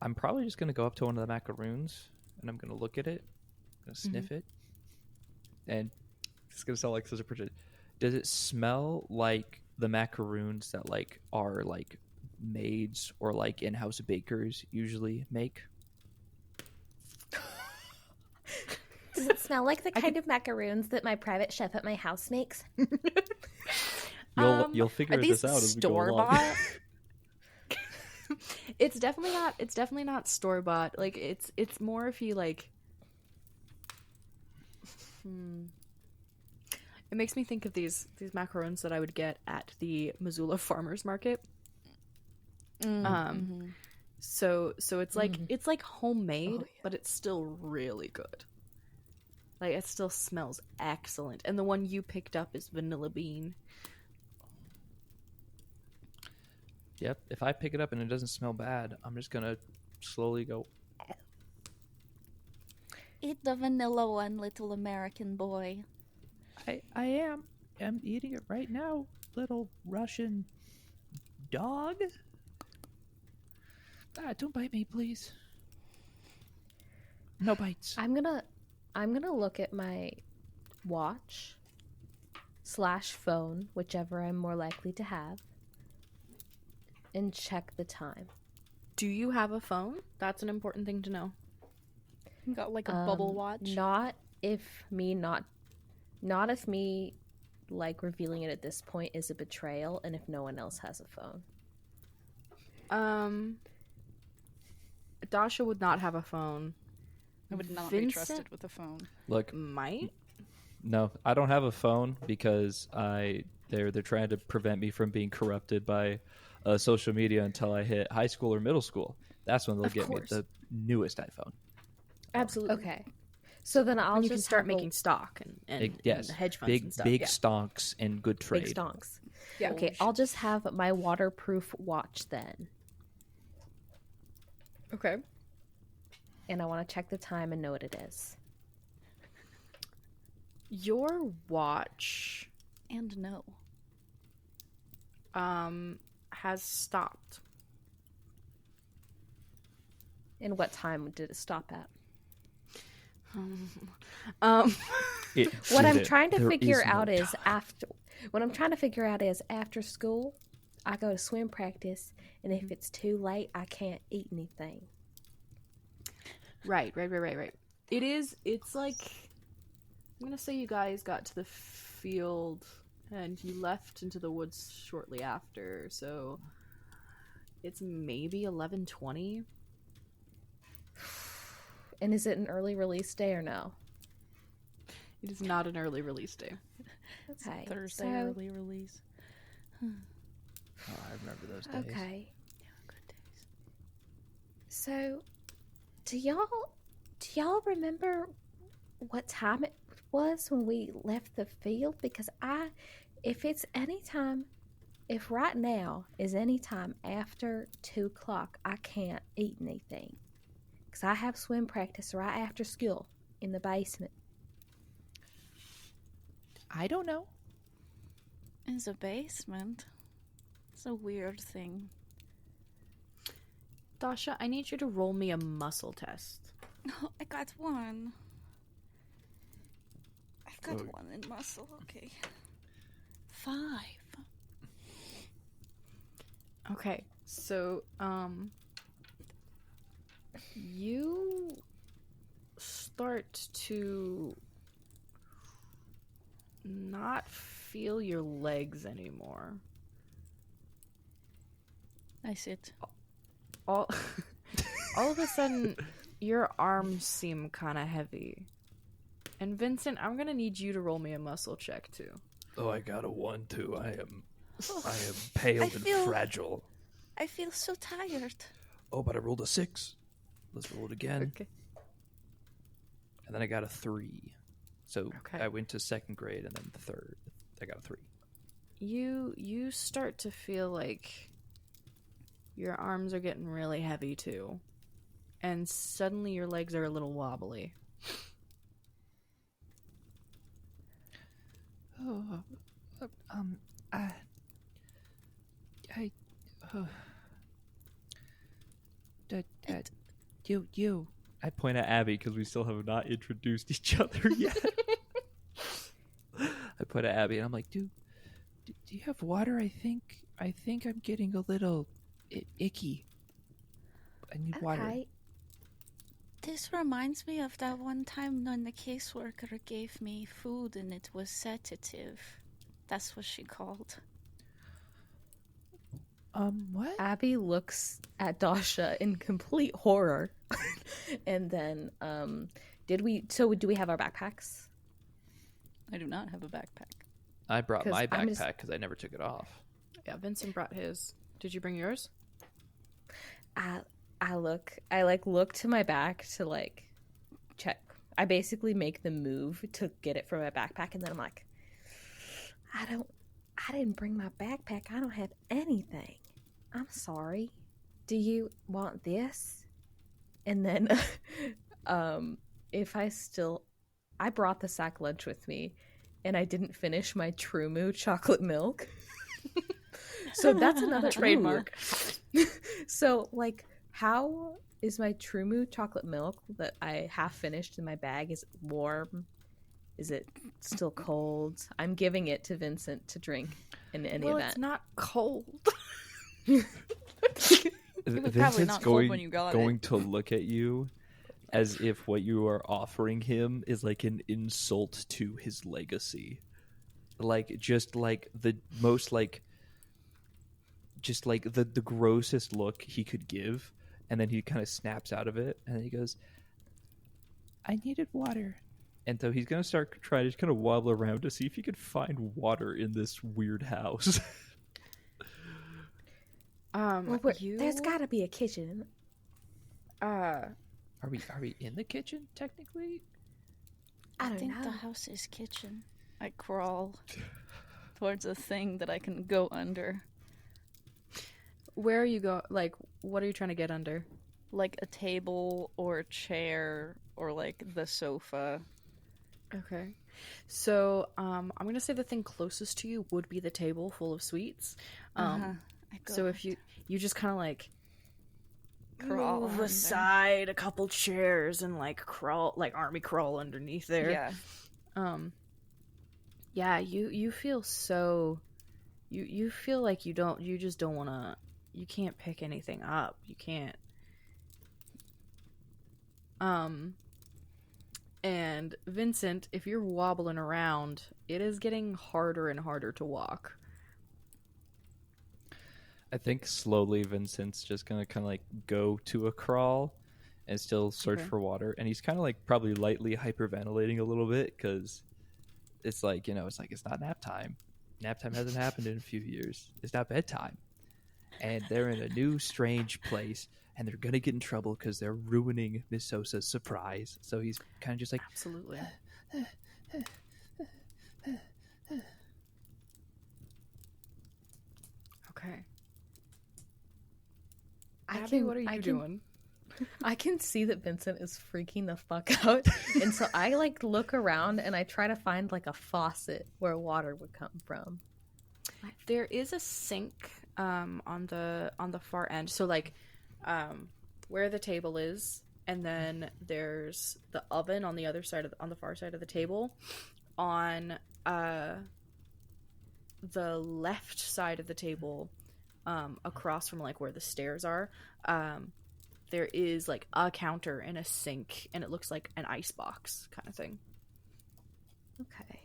I'm probably just gonna go up to one of the macaroons and I'm gonna look at it, I'm gonna sniff it, and it's gonna sound like such a prediction. Does it smell like the macaroons that like are like maids or like in-house bakers usually make? Does it smell like the kind of macaroons that my private chef at my house makes? You'll figure Are these this out as we go store along. bought? It's definitely not store bought. Like it's more if you like. It makes me think of these macarons that I would get at the Missoula Farmers Market. So it's like it's like homemade, but it's still really good. Like it still smells excellent. And the one you picked up is vanilla bean. Yep. If I pick it up and it doesn't smell bad, I'm just gonna slowly go. Eat the vanilla one, little American boy. I am. I'm eating it right now, little Russian dog. Don't bite me, please. No bites. I'm gonna look at my watch / phone, whichever I'm more likely to have, and check the time. Do you have a phone? That's an important thing to know. Got like a bubble watch. Not if me like revealing it at this point is a betrayal, and if no one else has a phone. Dasha would not have a phone. I would not Vincent be trusted with a phone. Look, Might? no, I don't have a phone because they're trying to prevent me from being corrupted by social media until I hit high school or middle school. That's when they'll Of get course. me the newest iPhone. Absolutely. Okay. So then I'll And you just can start have making stock and Yes, hedge funds big and stuff. big yeah. stonks and good trade. big stonks. Yeah. Okay, I'll just have my waterproof watch then. Okay. And I want to check the time and know what it is. Your watch And no. has stopped. And what time did it stop at? What I'm trying to figure out is after school, I go to swim practice, and if it's too late, I can't eat anything. Right. It's like, I'm going to say you guys got to the field and you left into the woods shortly after, so it's maybe 11:20. And is it an early release day or no? It is not an early release day. Okay. Thursday early release. Oh, I remember those days. Okay. Yeah, good days. So, do y'all remember what time it was when we left the field? Because if right now is any time after 2:00, I can't eat anything. Because I have swim practice right after school in the basement. I don't know. In the basement? It's a weird thing. Dasha, I need you to roll me a muscle test. Oh, I got one. I've got one in muscle. Okay. 5. Okay, so, you start to not feel your legs anymore. I sit. All of a sudden, your arms seem kind of heavy. And Vincent, I'm gonna need you to roll me a muscle check too. Oh, I got a 1 too. I am pale and fragile. I feel so tired. Oh, but I rolled a 6. Let's roll it again. Okay. And then I got a 3. So Okay. I went to second grade, and then the third, I got a 3. You start to feel like your arms are getting really heavy too, and suddenly your legs are a little wobbly. Oh, you. I point at Abby because we still have not introduced each other yet. I point at Abby and I'm like, Do you have water? I think I'm getting a little icky. I need water. Okay. This reminds me of that one time when the caseworker gave me food and it was sedative. That's what she called. What? Abby looks at Dasha in complete horror. And then, do we have our backpacks? I do not have a backpack. I brought 'Cause my I'm just- backpack because I never took it off. Yeah, Vincent brought his. Did you bring yours? I look to my back to check. I basically make the move to get it from my backpack, and then I'm like, I didn't bring my backpack. I don't have anything. I'm sorry. Do you want this? And then I brought the sack lunch with me, and I didn't finish my True Moo chocolate milk. So that's another Trademark. So how is my True Moo chocolate milk that I half finished in my bag? Is it warm? Is it still cold? I'm giving it to Vincent to drink in any event. It's not cold. probably Vincent's not cold when you got going it. to look at you as if what you are offering him is like an insult to his legacy. The most the grossest look he could give, and then he kind of snaps out of it, and then he goes, I needed water. and so he's gonna start trying to just kind of wobble around to see if he could find water in this weird house. There's got to be a kitchen. Are we in the kitchen technically? I don't think know. the house is kitchen. I crawl towards a thing that I can go under. Where are you go? What are you trying to get under? Like a table or a chair or the sofa. Okay. So, I'm gonna say the thing closest to you would be the table full of sweets. I go So if you just kind of crawl move under. aside a couple chairs and like crawl, like army crawl underneath there. Yeah. Yeah, you feel so, you feel like you just don't want to, you can't pick anything up. You can't. And Vincent, if you're wobbling around, it is getting harder and harder to walk. I think slowly Vincent's just gonna kind of like go to a crawl and still search for water, and he's kind of like probably lightly hyperventilating a little bit because it's like, you know, it's not nap time. Nap time hasn't happened in a few years. It's not bedtime, and they're in a new strange place, and they're gonna get in trouble because they're ruining Miss Sosa's surprise. So he's kind of just like, Absolutely. Okay. Abby, what are you doing? I can see that Vincent is freaking the fuck out, and so I like look around and I try to find like a faucet where water would come from. There is a sink on the far end. So like where the table is, and then there's the oven on the other side on the far side of the table. On the left side of the table, across from like where the stairs are, there is like a counter and a sink, and it looks like an ice box kind of thing. Okay.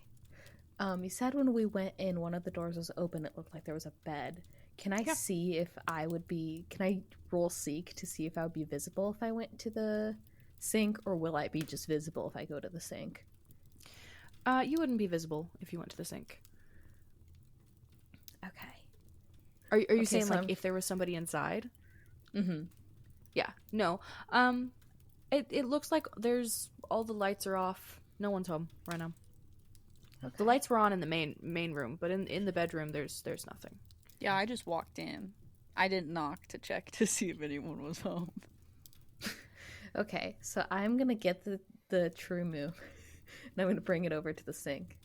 You said when we went in, one of the doors was open. It looked like there was a bed. Can I see if I would be... Can I roll seek to see if I would be visible if I went to the sink, or will I be just visible if I go to the sink? You wouldn't be visible if you went to the sink. Okay. Are you saying like if there was somebody inside? Mm-hmm. Yeah. No. It looks like there's all the lights are off. No one's home right now. Okay. The lights were on in the main room, but in the bedroom there's nothing. Yeah, I just walked in. I didn't knock to check to see if anyone was home. Okay, so I'm gonna get the true moo, and I'm gonna bring it over to the sink,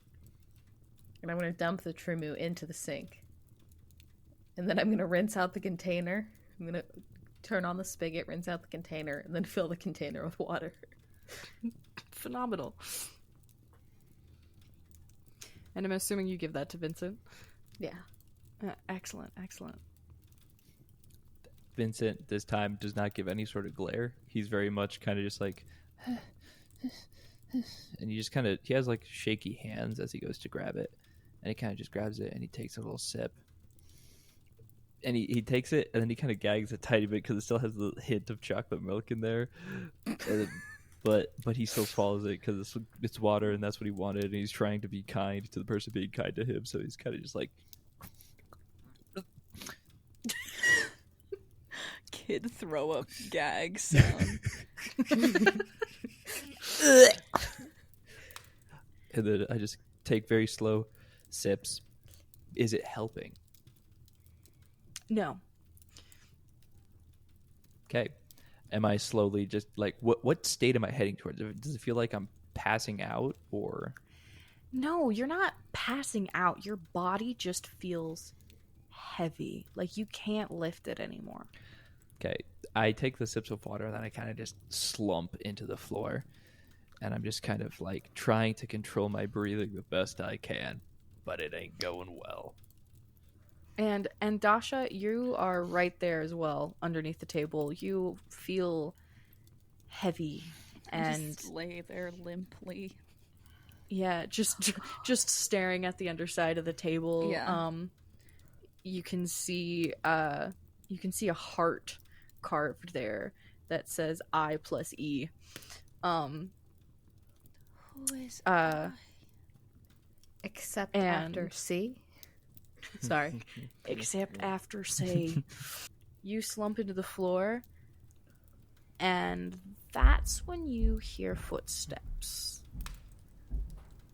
and I'm gonna dump the true moo into the sink, and then I'm gonna rinse out the container. I'm gonna turn on the spigot, rinse out the container, and then fill the container with water. Phenomenal. And I'm assuming you give that to Vincent? Yeah. Excellent. Vincent this time does not give any sort of glare. He's very much kind of just like, and he has like shaky hands as he goes to grab it, and he kind of just grabs it and he takes a little sip, and he takes it and then he kind of gags a tiny bit because it still has the hint of chocolate milk in there, but he still swallows it because it's water and that's what he wanted, and he's trying to be kind to the person being kind to him, so he's kind of just like. Kid throw up gag sound. And then I just take very slow sips. Is it helping? No. Okay. Am I slowly just like what state am I heading towards? Does it feel like I'm passing out or? No, you're not passing out. Your body just feels heavy. Like you can't lift it anymore. Okay. I take the sips of water and then I kind of just slump into the floor. And I'm just kind of like trying to control my breathing the best I can, but it ain't going well. And Dasha, you are right there as well, underneath the table. You feel heavy and just lay there limply. Yeah, just staring at the underside of the table. Yeah. You can see a heart carved there that says I plus E. Who is Except And- after C. Sorry. Except after say you slump into the floor, and that's when you hear footsteps.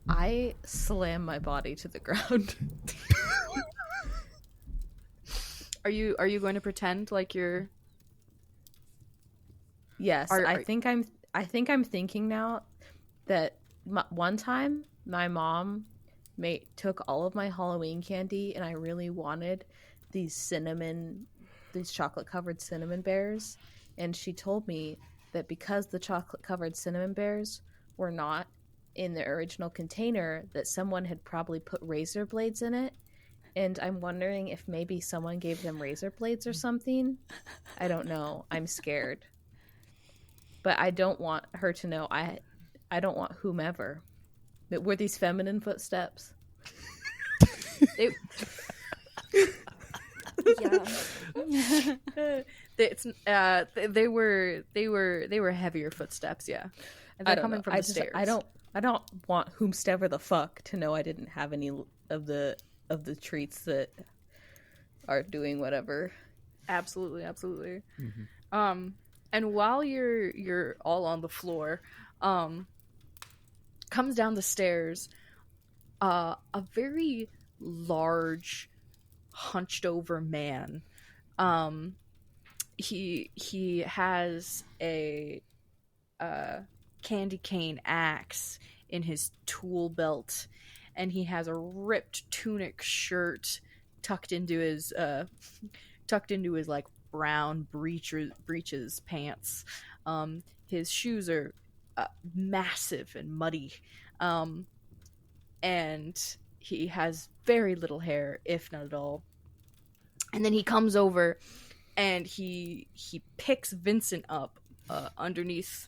I slam my body to the ground. Are you going to pretend like you're? Yes, I think I'm thinking now that one time my mom took all of my Halloween candy, and I really wanted these chocolate covered cinnamon bears, and she told me that because the chocolate-covered cinnamon bears were not in the original container, that someone had probably put razor blades in it. And I'm wondering if maybe someone gave them razor blades or something. I don't know. I'm scared. But I don't want her to know. I don't want whomever. But were these feminine footsteps? They, they were heavier footsteps, yeah. And they're coming from the stairs. I don't want whomstever the fuck to know I didn't have any of the treats that are doing whatever. Absolutely. And while you're all on the floor, comes down the stairs a very large, hunched over man. He has a candy cane axe in his tool belt, and he has a ripped tunic shirt tucked into his like brown breeches pants. His shoes are massive and muddy, and he has very little hair, if not at all. And then he comes over and he picks Vincent up underneath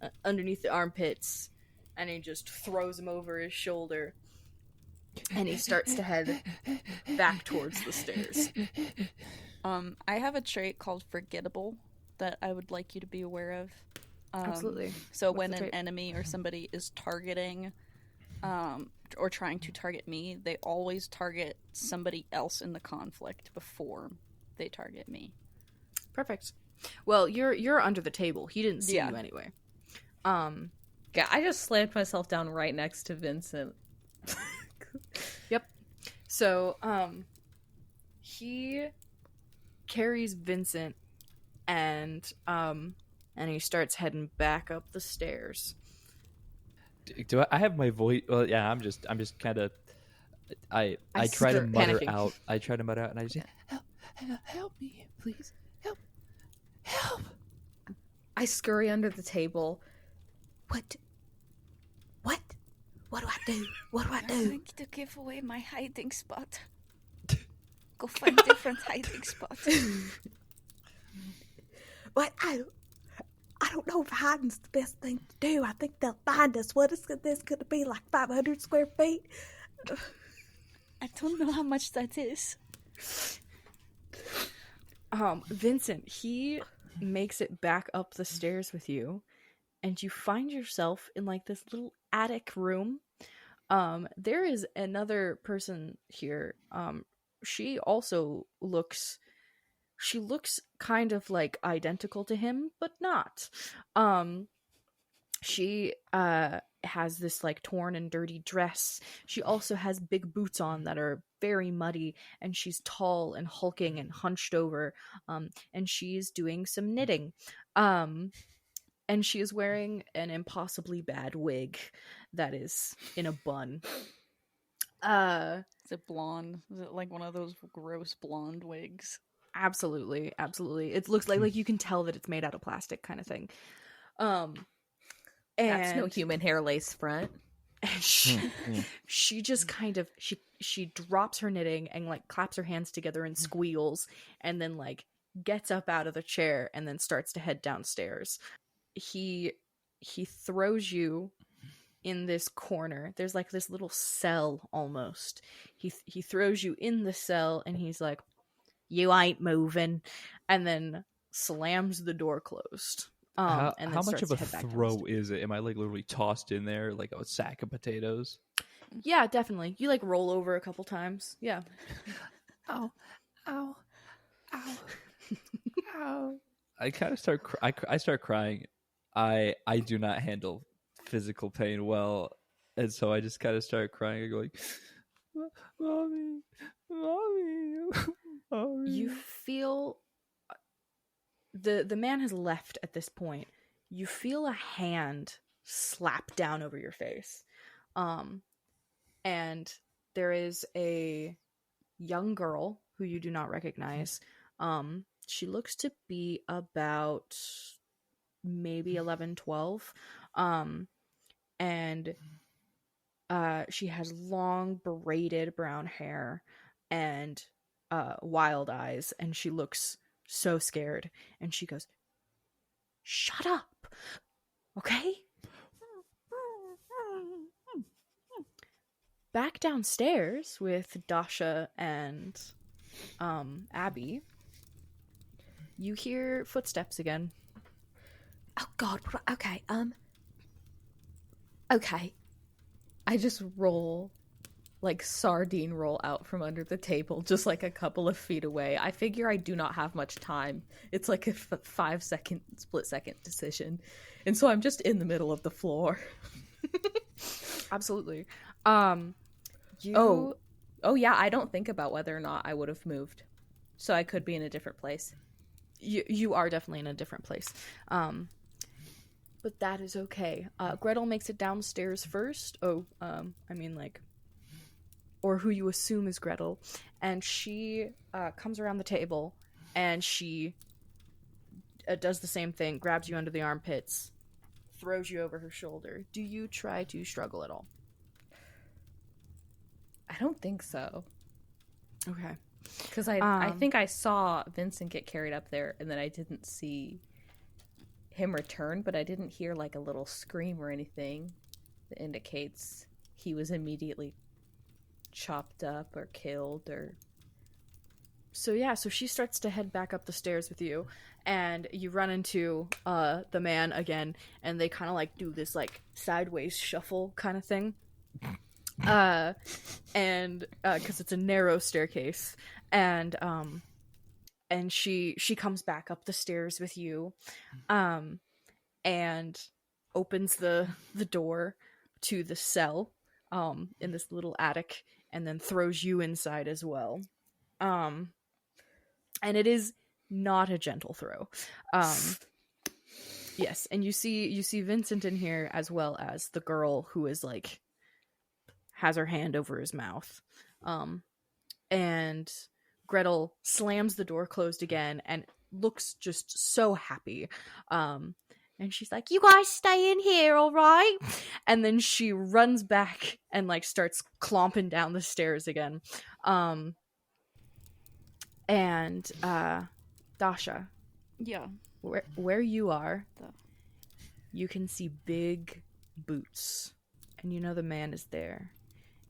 the armpits, and he just throws him over his shoulder, and he starts to head back towards the stairs. I have a trait called Forgettable that I would like you to be aware of. Absolutely. So What's when the an trait? enemy or somebody is targeting or trying to target me, they always target somebody else in the conflict before they target me. Perfect. Well, you're under the table. He didn't see Yeah. you anyway. Yeah, I just slammed myself down right next to Vincent. Yep. So, he carries Vincent and he starts heading back up the stairs. Do I have my voice? Well, yeah, I'm just kind of. I try to start mutter panicking. out. I try to mutter out, and I just say, Help me, please. Help. I scurry under the table. What do I do? What do I I'm do? going to give away my hiding spot. Go find different hiding spots. What? I don't know if hiding's the best thing to do. I think they'll find us. What is this going to be, like 500 square feet? I don't know how much that is. Vincent, he makes it back up the stairs with you, and you find yourself in like this little attic room. There is another person here. She also looks kind of like identical to him, but not. She has this like torn and dirty dress. She also has big boots on that are very muddy, and she's tall and hulking and hunched over, and she's doing some knitting, and she is wearing an impossibly bad wig that is in a bun. Is it blonde? Is it like one of those gross blonde wigs? Absolutely. It looks like you can tell that it's made out of plastic, kind of thing. That's And no human hair lace front. she just kind of she drops her knitting and like claps her hands together and squeals, and then like gets up out of the chair and then starts to head downstairs. He throws you in this corner. There's like this little cell almost. He throws you in the cell, and he's like, "You ain't moving," and then slams the door closed. how And then much starts of a to head back throw downstairs. is it? Am I like literally tossed in there like a sack of potatoes? Yeah, definitely. You like roll over a couple times. Yeah. Ow. I kind of start. I start crying. I do not handle physical pain well, and so I just kind of start crying and going, "Mommy, mommy." You feel the man has left at this point. You feel a hand slap down over your face. And there is a young girl who you do not recognize. She looks to be about maybe 11, 12. And she has long braided brown hair and wild eyes, and she looks so scared, and she goes, "Shut up, okay?" Back downstairs with Dasha and Abby, you hear footsteps again. Oh God. Okay. Okay. I just roll, like sardine roll out from under the table, just like a couple of feet away. I figure I do not have much time. It's like a 5-second, split-second decision. And so I'm just in the middle of the floor. Absolutely. Oh yeah, I don't think about whether or not I would have moved. So I could be in a different place. You are definitely in a different place. But that is okay. Gretel makes it downstairs first. Or who you assume is Gretel. And she comes around the table, and she does the same thing, grabs you under the armpits, throws you over her shoulder. Do you try to struggle at all? I don't think so. Okay. Because I think I saw Vincent get carried up there, and then I didn't see him return, but I didn't hear like a little scream or anything that indicates he was immediately chopped up or killed or... So she starts to head back up the stairs with you, and you run into the man again, and they kind of like do this like sideways shuffle kind of thing. And because it's a narrow staircase, and she comes back up the stairs with you, and opens the door to the cell in this little attic, and then throws you inside as well. And it is not a gentle throw. Yes, and you see Vincent in here, as well as the girl who is like has her hand over his mouth. And Gretel slams the door closed again and looks just so happy. And she's like, "You guys stay in here, all right?" And then she runs back and like starts clomping down the stairs again. And Dasha, Yeah. where you are, you can see big boots, and you know the man is there,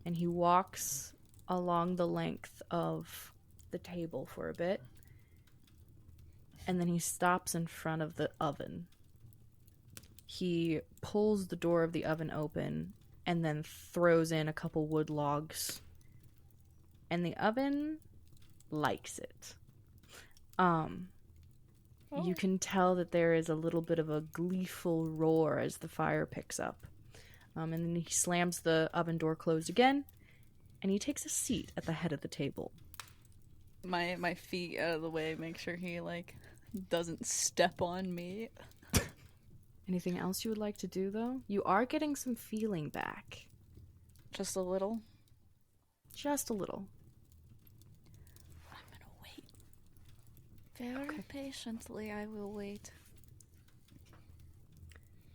and he walks along the length of the table for a bit, and then he stops in front of the oven. He pulls the door of the oven open and then throws in a couple wood logs, and the oven likes it. You can tell that there is a little bit of a gleeful roar as the fire picks up. And then he slams the oven door closed again, and he takes a seat at the head of the table. My feet out of the way, make sure he like doesn't step on me. Anything else you would like to do, though? You are getting some feeling back. Just a little. Just a little. I'm gonna wait. Very patiently, I will wait.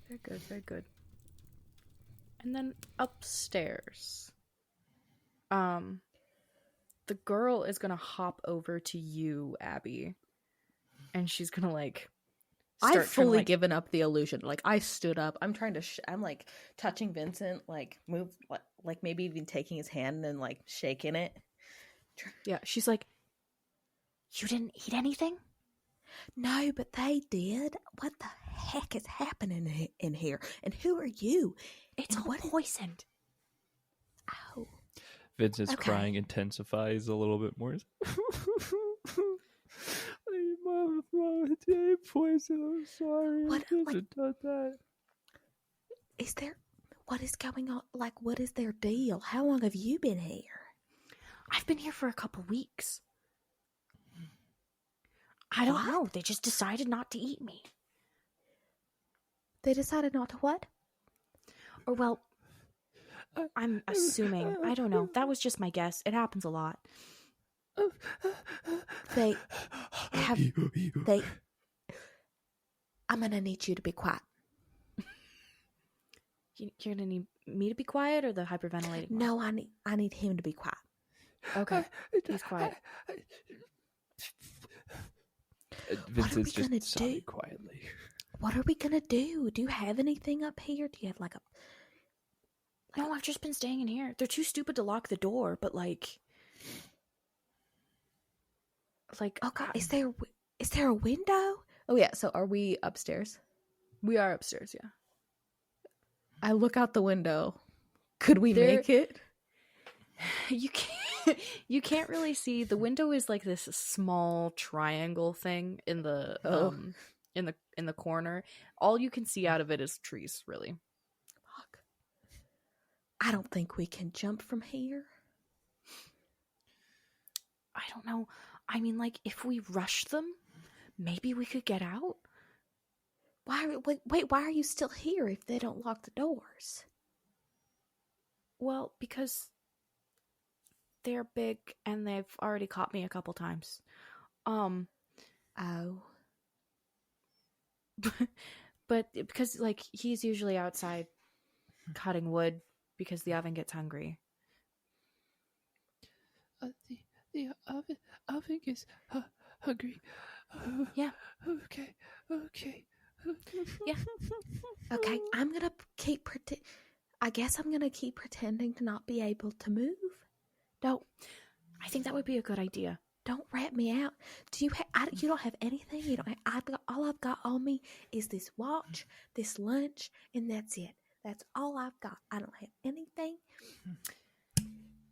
Very good, very good. And then upstairs, the girl is gonna hop over to you, Abby, and she's gonna like. I've fully given up the illusion. Like, I stood up. I'm trying to. I'm like touching Vincent, like move, like maybe even taking his hand and like shaking it. Yeah, she's like, "You didn't eat anything?" No, but they did. What the heck is happening in here? And who are you? It's all poisoned. Oh. Vincent's crying intensifies a little bit more. Mom, they poisoned. I'm sorry. What, I shouldn't have done that. Is there... What is going on? Like, what is their deal? How long have you been here? I've been here for a couple weeks. I don't know. They just decided not to eat me. They decided not to what? Or, well, I'm assuming. I don't know. That was just my guess. It happens a lot. They have I'm gonna need you to be quiet. You're gonna need me to be quiet or the hyperventilating one? No, I need him to be quiet. Okay, he's quiet. Vincent's we gonna just sobbing do? quietly. What are we gonna do? Do you have anything up here? Do you have like a... No, I've just been staying in here. They're too stupid to lock the door, but like... Oh God, is there a window? Oh yeah, so are we upstairs? We are upstairs, yeah. I look out the window. Could we make it? You can't really see. The window is like this small triangle thing in the in the corner. All you can see out of it is trees, really. Fuck. I don't think we can jump from here. I don't know. I mean, like, if we rush them, maybe we could get out. Wait, why are you still here if they don't lock the doors? Well, because they're big and they've already caught me a couple times. Oh. But because, like, he's usually outside cutting wood because the oven gets hungry. The oven is hungry. Yeah. Okay. Yeah. Okay, I guess I'm gonna keep pretending to not be able to move. I think that would be a good idea. Don't rat me out. You don't have anything. You don't. All I've got on me is this watch, this lunch, and that's it. That's all I've got. I don't have anything.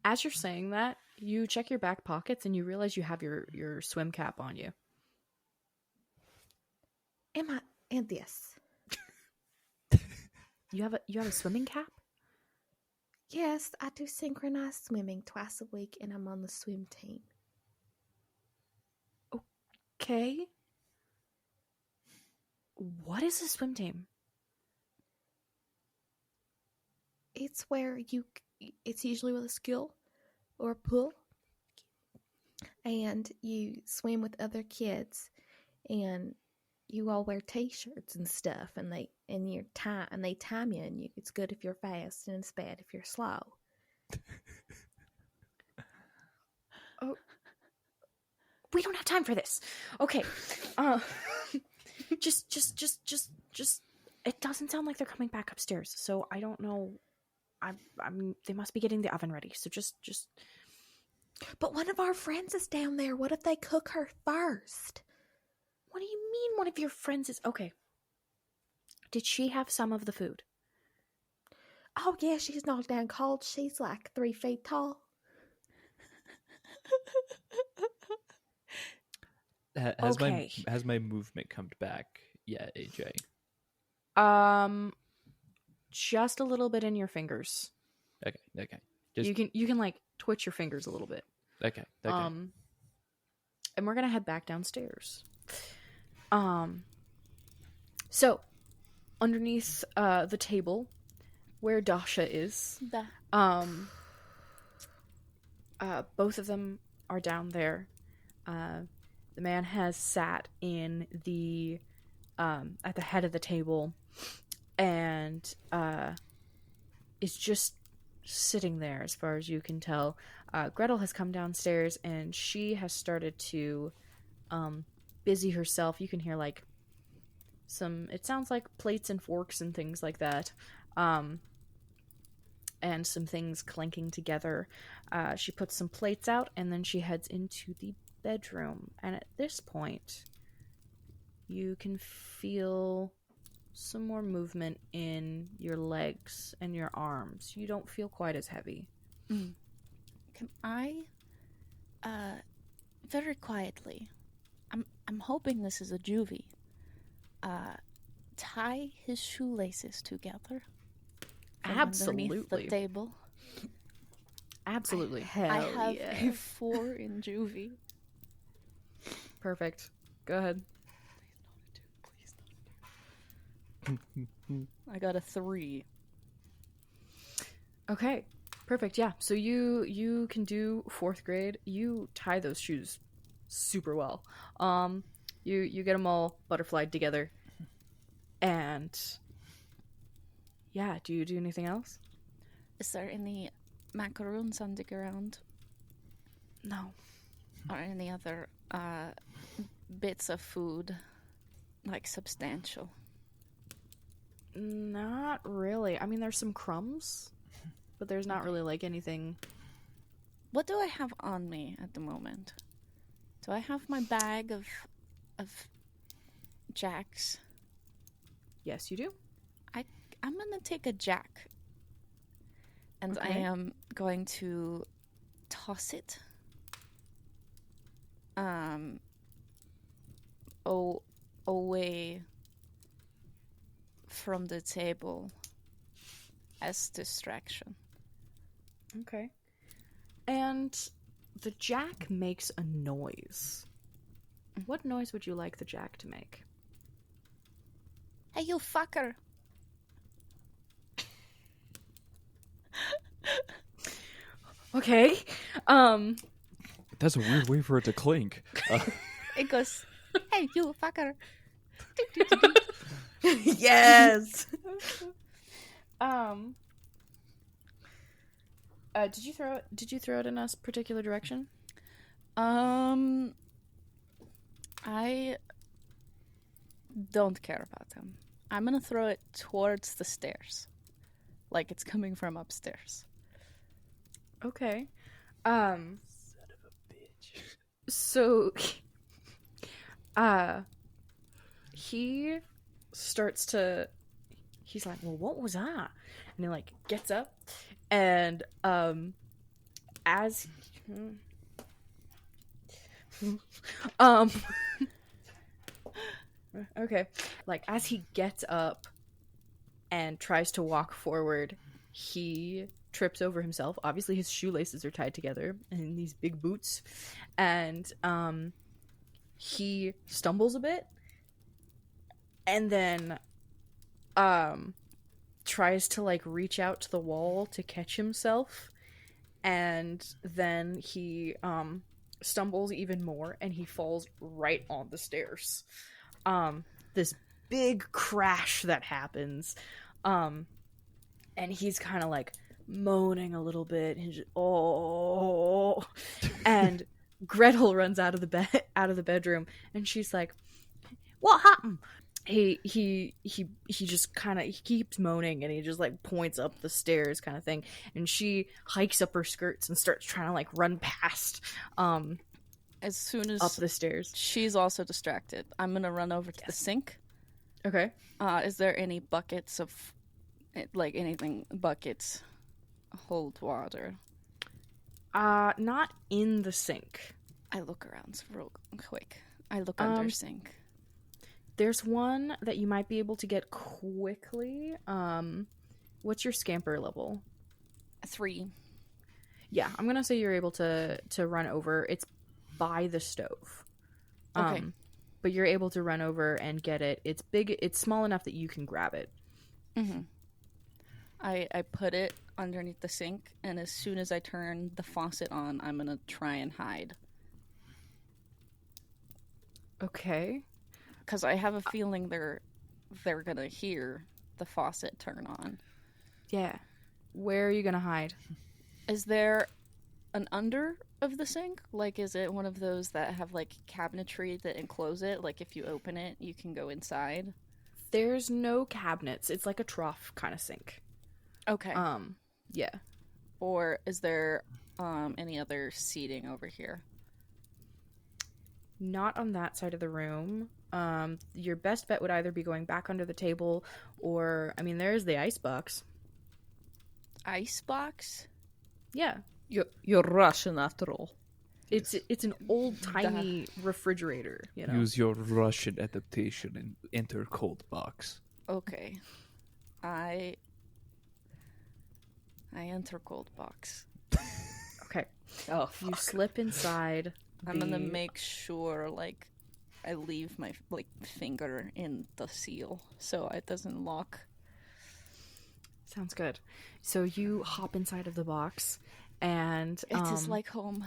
As you're saying that, you check your back pockets and you realize you have your swim cap on you. And this. You have a swimming cap? Yes, I do synchronized swimming twice a week, and I'm on the swim team. Okay. What is a swim team? It's where it's usually with a skill or a pool, and you swim with other kids, and you all wear t-shirts and stuff, and they time you, and it's good if you're fast, and it's bad if you're slow. Oh, we don't have time for this. Okay, just. It doesn't sound like they're coming back upstairs, so I don't know. I'm. They must be getting the oven ready. So just. But one of our friends is down there. What if they cook her first? What do you mean one of your friends is... Okay. Did she have some of the food? Oh, yeah, she's not down cold. She's like 3 feet tall. Has my movement come back yet, AJ? Just a little bit in your fingers. Okay. You can like twitch your fingers a little bit. Okay. And we're gonna head back downstairs. So underneath the table where Dasha is, both of them are down there. The man has sat in the at the head of the table and is just sitting there as far as you can tell. Gretel has come downstairs and she has started to busy herself. You can hear like it sounds like plates and forks and things like that, and some things clanking together. She puts some plates out and then she heads into the bedroom, and at this point you can feel some more movement in your legs and your arms. You don't feel quite as heavy. Can I very quietly, I'm hoping this is a juvie, tie his shoelaces together from underneath Absolutely. the table? Absolutely. I have a 4 in juvie. Perfect. Go ahead. I got a 3. Okay. Perfect. Yeah. So you can do 4th grade. You tie those shoes super well. You get them all butterflied together, and yeah. Do you do anything else? Is there any macaroons on the ground? No. Or any other bits of food, like substantial? Not really. I mean, there's some crumbs, but there's not really like anything. What do I have on me at the moment? Do I have my bag of jacks? Yes, you do. I'm gonna take a jack, and I Okay. am going to toss it away from the table as distraction. Okay. And the jack makes a noise. What noise would you like the jack to make? Hey, you fucker! Okay. That's a weird way for it to clink. It goes, hey, you fucker! Yes. Did you throw it in a particular direction? I don't care about them. I'm gonna throw it towards the stairs, like it's coming from upstairs. Okay. Son of a bitch. So he starts to he's like, well, what was that? And he like gets up and as okay, like as he gets up and tries to walk forward, he trips over himself. Obviously his shoelaces are tied together in these big boots, and he stumbles a bit and then tries to like reach out to the wall to catch himself, and then he stumbles even more and he falls right on the stairs. This big crash that happens, and he's kind of like moaning a little bit and just, oh, and Gretel runs out of the bedroom and she's like, what happened? He just kind of, he keeps moaning and he just like points up the stairs kind of thing, and she hikes up her skirts and starts trying to like run past As soon as up the stairs. she's also distracted, I'm gonna run over to the sink. Okay. Is there any buckets of, like anything, buckets hold water? Not in the sink. I look around real quick. I look under sink. There's one that you might be able to get quickly. What's your scamper level? 3. Yeah, I'm gonna say you're able to run over. It's by the stove. Okay. But you're able to run over and get it. It's big. It's small enough that you can grab it. Mm-hmm. I put it underneath the sink, and as soon as I turn the faucet on, I'm gonna try and hide. Okay. Because I have a feeling they're gonna hear the faucet turn on. Yeah. Where are you gonna hide? Is there an under of the sink? Like, is it one of those that have like cabinetry that enclose it? Like, if you open it, you can go inside. There's no cabinets. It's like a trough kind of sink. Okay. Yeah. Or is there any other seating over here? Not on that side of the room. Your best bet would either be going back under the table, or I mean, there's the icebox. Icebox? Yeah. You're Russian after all. It's an old timey refrigerator. You know. Use your Russian adaptation and enter cold box. Okay. I enter cold box. Okay. Oh, You fuck. slip inside. I'm gonna the- make sure, like, I leave my, like, finger in the seal so it doesn't lock. Sounds good. So you hop inside of the box, and It is like home.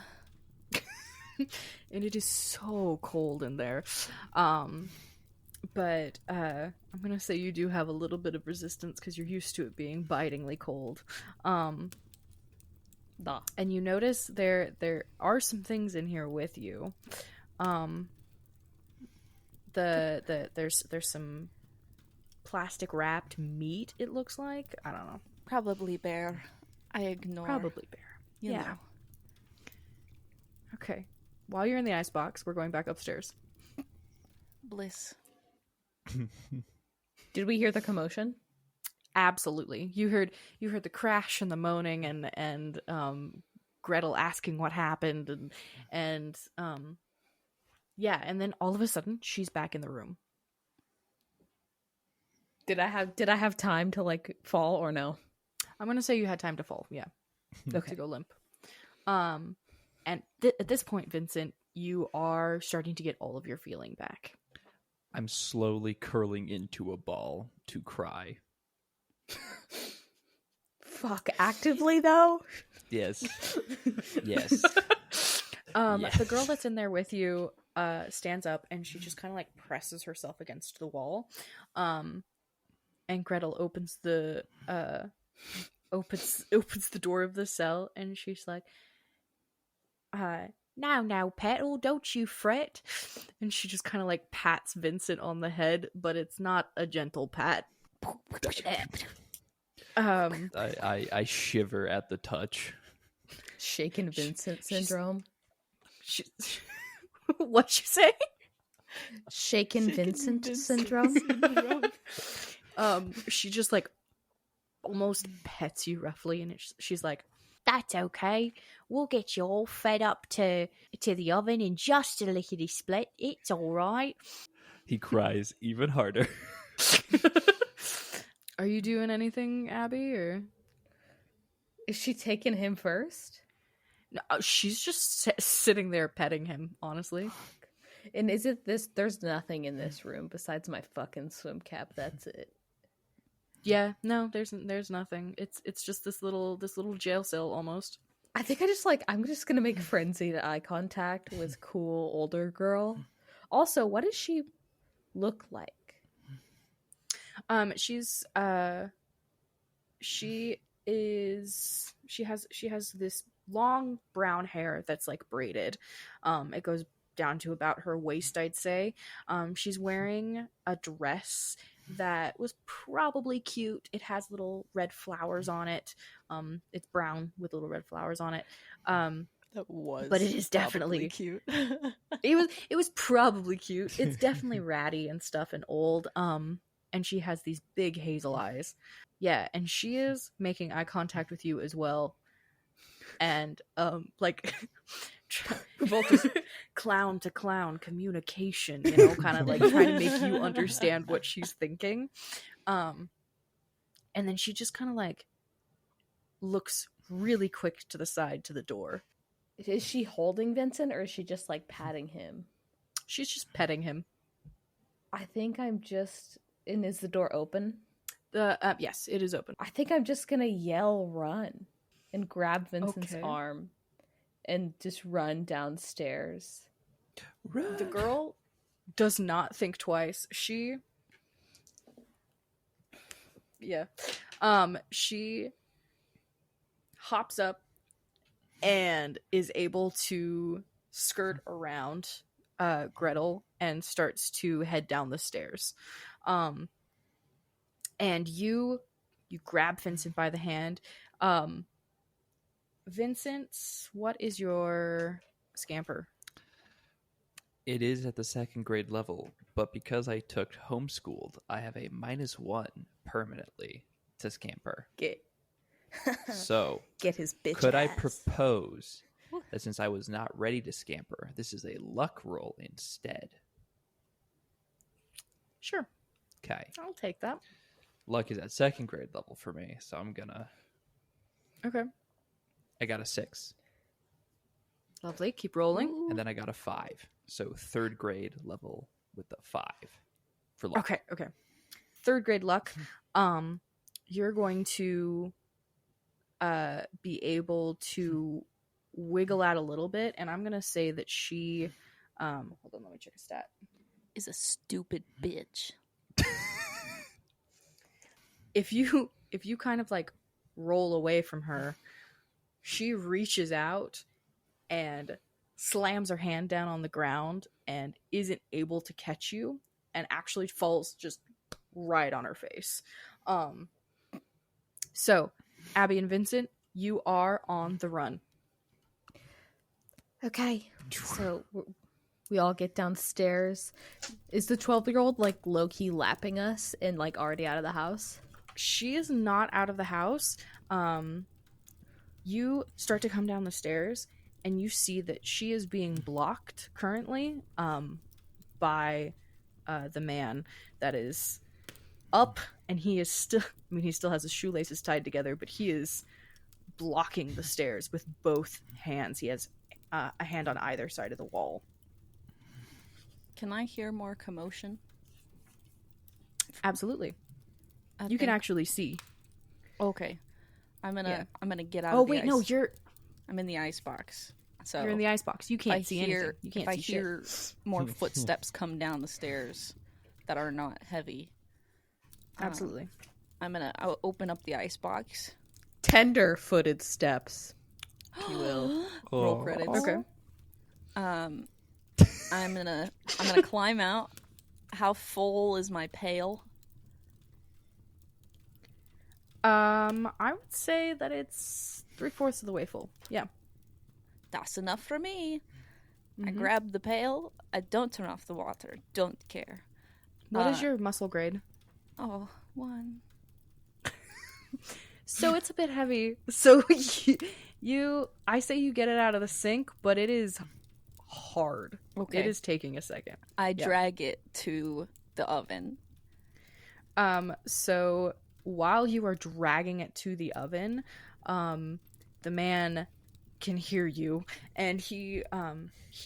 and it is so cold in there. But I'm gonna say you do have a little bit of resistance because you're used to it being bitingly cold. And you notice there are some things in here with you. There's some plastic wrapped meat, it looks like. I don't know. Probably bear. I ignore. Probably bear. You Yeah. know. Okay. While you're in the icebox, we're going back upstairs. Bliss. Did we hear the commotion? Absolutely. You heard the crash and the moaning and Gretel asking what happened and yeah, and then all of a sudden she's back in the room. Did I have time to like fall or no? I'm gonna say you had time to fall, yeah. Okay. To go limp. And at this point, Vincent, you are starting to get all of your feeling back. I'm slowly curling into a ball to cry. Fuck, actively though? Yes. Yes. Yes. The girl that's in there with you stands up and she just kind of like presses herself against the wall. And Gretel opens the door of the cell and she's like, now, Petal, don't you fret. And she just kind of like pats Vincent on the head, but it's not a gentle pat. I shiver at the touch. Shaken Vincent syndrome. What'd you say? Shaken Vincent syndrome. She just like almost pets you roughly, and she's like, "That's okay. We'll get you all fed up to the oven in just a lickety split. It's all right." He cries even harder. Are you doing anything, Abby, or Is she taking him first? no? She's just sitting there petting him. Honestly, And is it this? There's nothing in this room besides my fucking swim cap. That's it. yeah. No, there's nothing. It's just this little jail cell almost. I think I'm just gonna make frenzied eye contact with cool older girl. Also, what does she look like? She has this long brown hair that's like braided. It goes down to about her waist, I'd say. She's wearing a dress that was probably cute. It has little red flowers on it. It's brown with little red flowers on it. That was, but it is definitely cute. It was probably cute. It's definitely ratty and stuff and old. And she has these big hazel eyes. Yeah, and she is making eye contact with you as well. And like both just clown to clown communication, kind of like trying to make you understand what she's thinking. And then she just kind of like looks really quick to the side to the door. Is she holding Vincent or is she just like patting him? She's just petting him. I think I'm just. And is the door open? Yes, it is open. I think I'm just gonna yell run and grab Vincent's arm and just run downstairs. Run. The girl does not think twice. She hops up and is able to skirt around Gretel and starts to head down the stairs. And you grab Vincent by the hand. Vincent, what is your scamper? It is at the 2nd grade level, but because I took homeschooled, I have a -1 permanently to scamper. So, get his bitch could I ass. propose that since I was not ready to scamper, this is a luck roll instead? Sure. Okay. I'll take that. Luck is at 2nd grade level for me, so I'm gonna... Okay. I got a 6. Lovely. Keep rolling. And then I got a 5. So 3rd grade level with the 5 for luck. Okay. 3rd grade luck. you're going to be able to wiggle out a little bit, and I'm going to say that she hold on, let me check a stat. Is a stupid bitch. If you kind of like roll away from her, she reaches out and slams her hand down on the ground and isn't able to catch you and actually falls just right on her face. So Abby and Vincent, you are on the run. Okay, so we all get downstairs. Is the 12-year-old like low-key lapping us and like already out of the house? She is not out of the house. You start to come down the stairs and you see that she is being blocked currently by the man that is up, and he is still, I mean, he still has his shoelaces tied together, but he is blocking the stairs with both hands. He has a hand on either side of the wall. Can I hear more commotion? Absolutely. You can actually see. Okay. I'm gonna get out Oh of the wait, ice. no, I'm in the icebox. So you're in the icebox. You can't see anything. You can't if see I shit. hear more footsteps come down the stairs that are not heavy, Absolutely. I'll open up the icebox. Tender-footed steps, if you will. Roll credits. Okay. I'm gonna climb out. How full is my pail? I would say that it's 3/4 of the way full. Yeah. That's enough for me. I Mhm. grab the pail. I don't turn off the water. Don't care. What is your muscle grade? Oh, 1. So it's a bit heavy. So I say you get it out of the sink, but it is hard. Okay. It is taking a second. I drag it to the oven. So while you are dragging it to the oven, the man can hear you, and he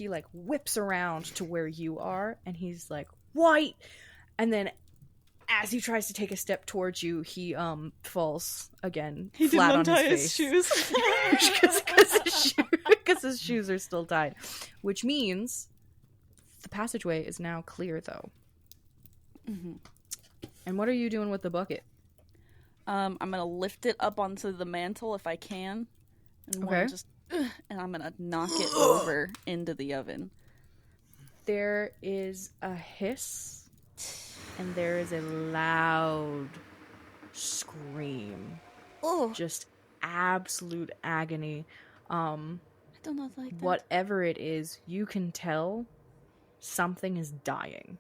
like whips around to where you are, and he's like, "White!" And then as he tries to take a step towards you, he falls again flat on his face. shoes. Because his shoes are still tied, which means the passageway is now clear, though. Mm-hmm. And what are you doing with the bucket? I'm gonna lift it up onto the mantle if I can, and Okay. and I'm gonna knock it over into the oven. There is a hiss, and there is a loud scream. Oh, Just absolute agony. I don't know like that. Whatever it is, you can tell something is dying.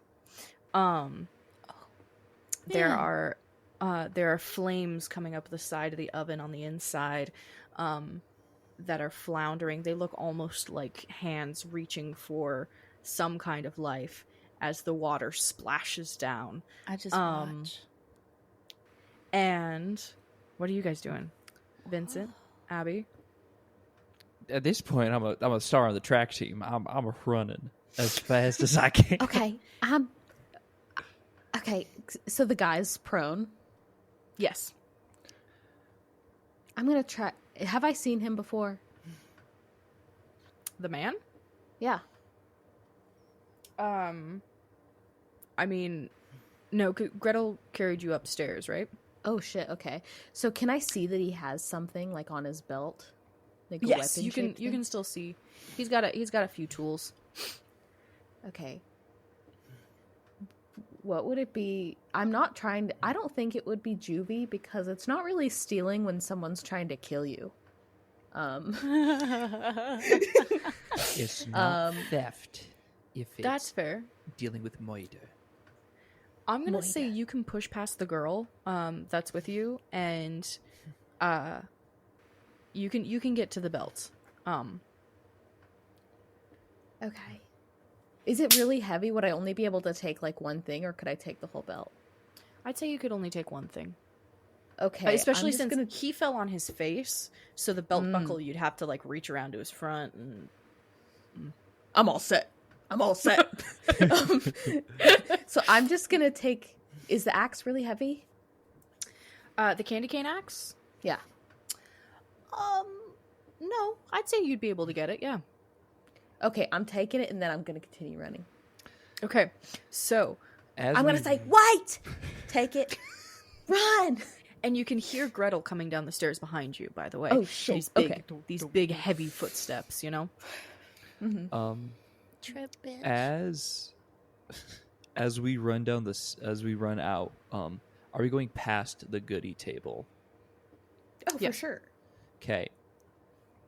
There are flames coming up the side of the oven on the inside that are floundering. They look almost like hands reaching for some kind of life as the water splashes down. I just watch. And what are you guys doing? Vincent? Abby? At this point, I'm a star on the track team. I'm running as fast as I can. Okay, so the guy's prone. Yes. I'm gonna try. Have I seen him before? The man? Yeah. I mean, no, Gretel carried you upstairs, right? Oh shit. Okay. So can I see that he has something like on his belt? Like Yes, a you can. weapon-shaped You can still see. He's got a few tools. thing? Okay. What would it be? I'm not trying to. I don't think it would be juvie because it's not really stealing when someone's trying to kill you. It's not theft if it's That's fair. dealing with murder. I'm gonna say you can push past the girl that's with you, and you can get to the belt. Okay. Is it really heavy? Would I only be able to take like one thing, or could I take the whole belt? I'd say you could only take one thing. Okay. Especially I'm just since he fell on his face, so the belt buckle you'd have to like reach around to his front and I'm all set. So I'm just gonna take. Is the axe really heavy? The candy cane axe? Yeah. No, I'd say you'd be able to get it, yeah. Okay, I'm taking it, and then I'm going to continue running. Okay, so... I'm going to say, wait! Take it. Run! And you can hear Gretel coming down the stairs behind you, by the way. Oh, shit. These big, heavy footsteps, you know? Mm-hmm. Trip bitch. As we run down as we run out, are we going past the goodie table? Oh, for sure. Okay.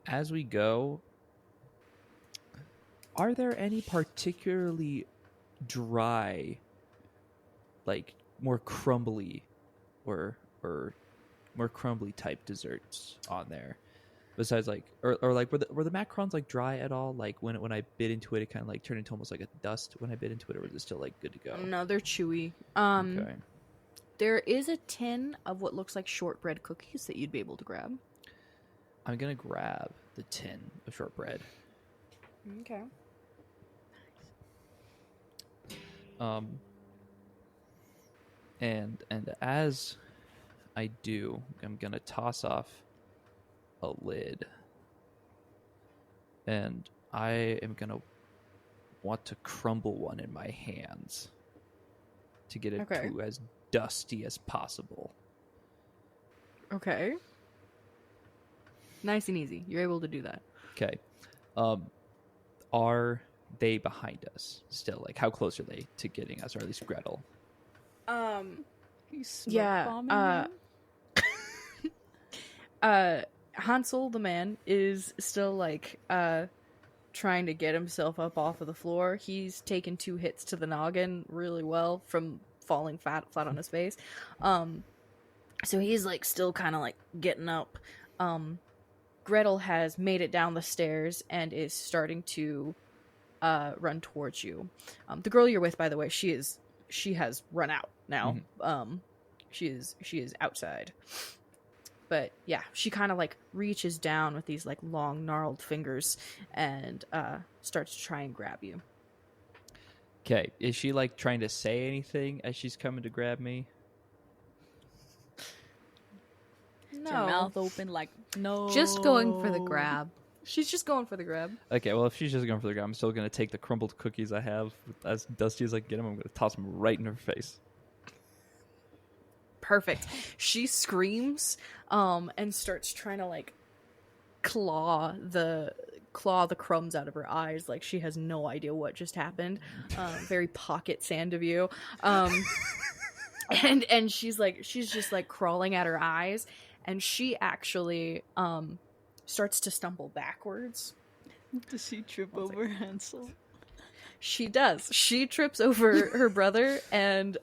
As we go, are there any particularly dry, like more crumbly or more crumbly type desserts on there? Besides, like, or like, were the macarons like dry at all? Like when I bit into it, it kind of like turned into almost like a dust when I bit into it, or was it still like good to go? No, they're chewy. Okay. There is a tin of what looks like shortbread cookies that you'd be able to grab. I'm gonna grab the tin of shortbread. Okay. And as I do, I'm gonna toss off a lid, and I am gonna want to crumble one in my hands to get it to as dusty as possible. Okay. Nice and easy. You're able to do that. Okay. Are they behind us still? Like, how close are they to getting us, or at least Gretel? Hansel, the man, is still like trying to get himself up off of the floor. He's taken 2 hits to the noggin really well from falling flat on his face. So he's like still kind of like getting up. Gretel has made it down the stairs and is starting to run towards you. The girl you're with, by the way, she has run out now. Mm-hmm. She is outside. But yeah, she kind of like reaches down with these like long gnarled fingers and starts to try and grab you. Okay, is she like trying to say anything as she's coming to grab me? No. Her mouth open like, no. Just going for the grab. She's just going for the grab. Okay, well, if she's just going for the grab, I'm still going to take the crumbled cookies I have, as dusty as I can get them. I'm going to toss them right in her face. Perfect. She screams and starts trying to like claw the crumbs out of her eyes, like she has no idea what just happened. Very pocket sand of you. And she's just like crawling at her eyes, and she actually starts to stumble backwards. Does she trip over Hansel? She does. She trips over her brother, and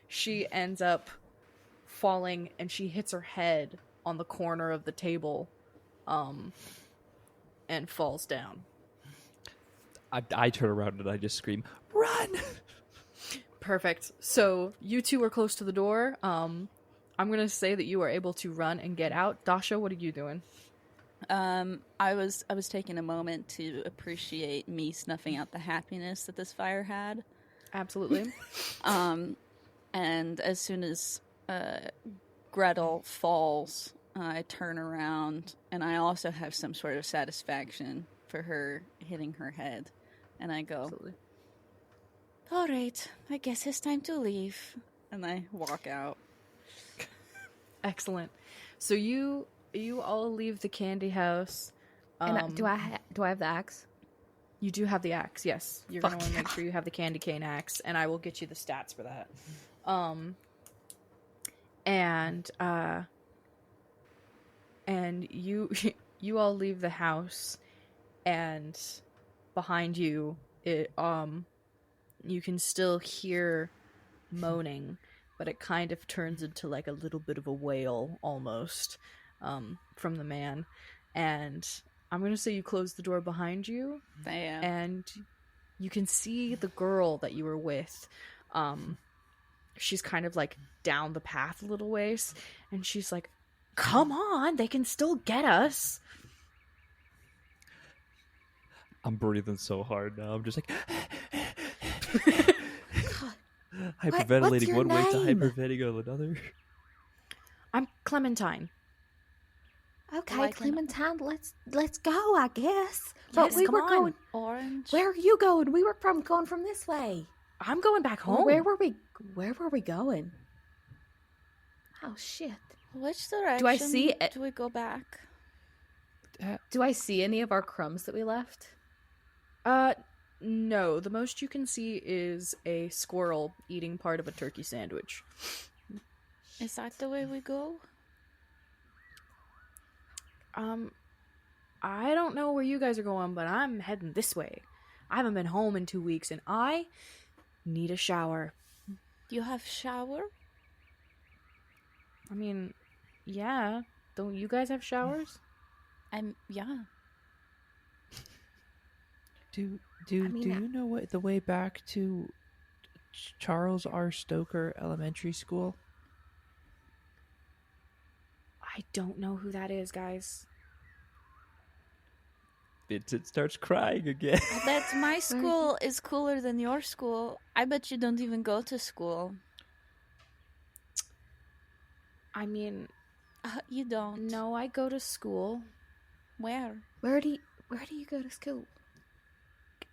she ends up falling, and she hits her head on the corner of the table and falls down. I turn around and I just scream, "Run!" Perfect. So you two are close to the door. I'm gonna say that you are able to run and get out. Dasha, what are you doing? I was taking a moment to appreciate me snuffing out the happiness that this fire had. Absolutely. And as soon as Gretel falls, I turn around, and I also have some sort of satisfaction for her hitting her head, and I go, Absolutely. "All right, I guess it's time to leave," and I walk out. Excellent. So you all leave the candy house. And do I have the axe? You do have the axe, yes. You're going to want to make sure you have the candy cane axe, and I will get you the stats for that. And you all leave the house, and behind you, you can still hear moaning, but it kind of turns into like a little bit of a wail almost from the man. And I'm going to say you close the door behind you. I am. And you can see the girl that you were with. She's kind of like down the path a little ways, and she's like, "Come on, they can still get us." I'm breathing so hard now. I'm just like hyperventilating one way to hyperventilating another. I'm Clementine. Okay, Like an- Clementine, let's go, I guess. Yes, But we come were on. going. Orange. Where are you going? We were going from this way. I'm going back home. Where were we going? Oh shit! Which direction Do I see it? do we go back? Do I see any of our crumbs that we left? No. The most you can see is a squirrel eating part of a turkey sandwich. Is that the way we go? I don't know where you guys are going, but I'm heading this way. I haven't been home in 2 weeks, and I need a shower. You have shower? I mean, yeah. Don't you guys have showers? Yeah. Do you know what the way back to Charles R. Stoker Elementary School? I don't know who that is, guys. Vincent starts crying again. I bet my school is cooler than your school. I bet you don't even go to school. I mean, You don't. no, I go to school. Where? Where do you go to school?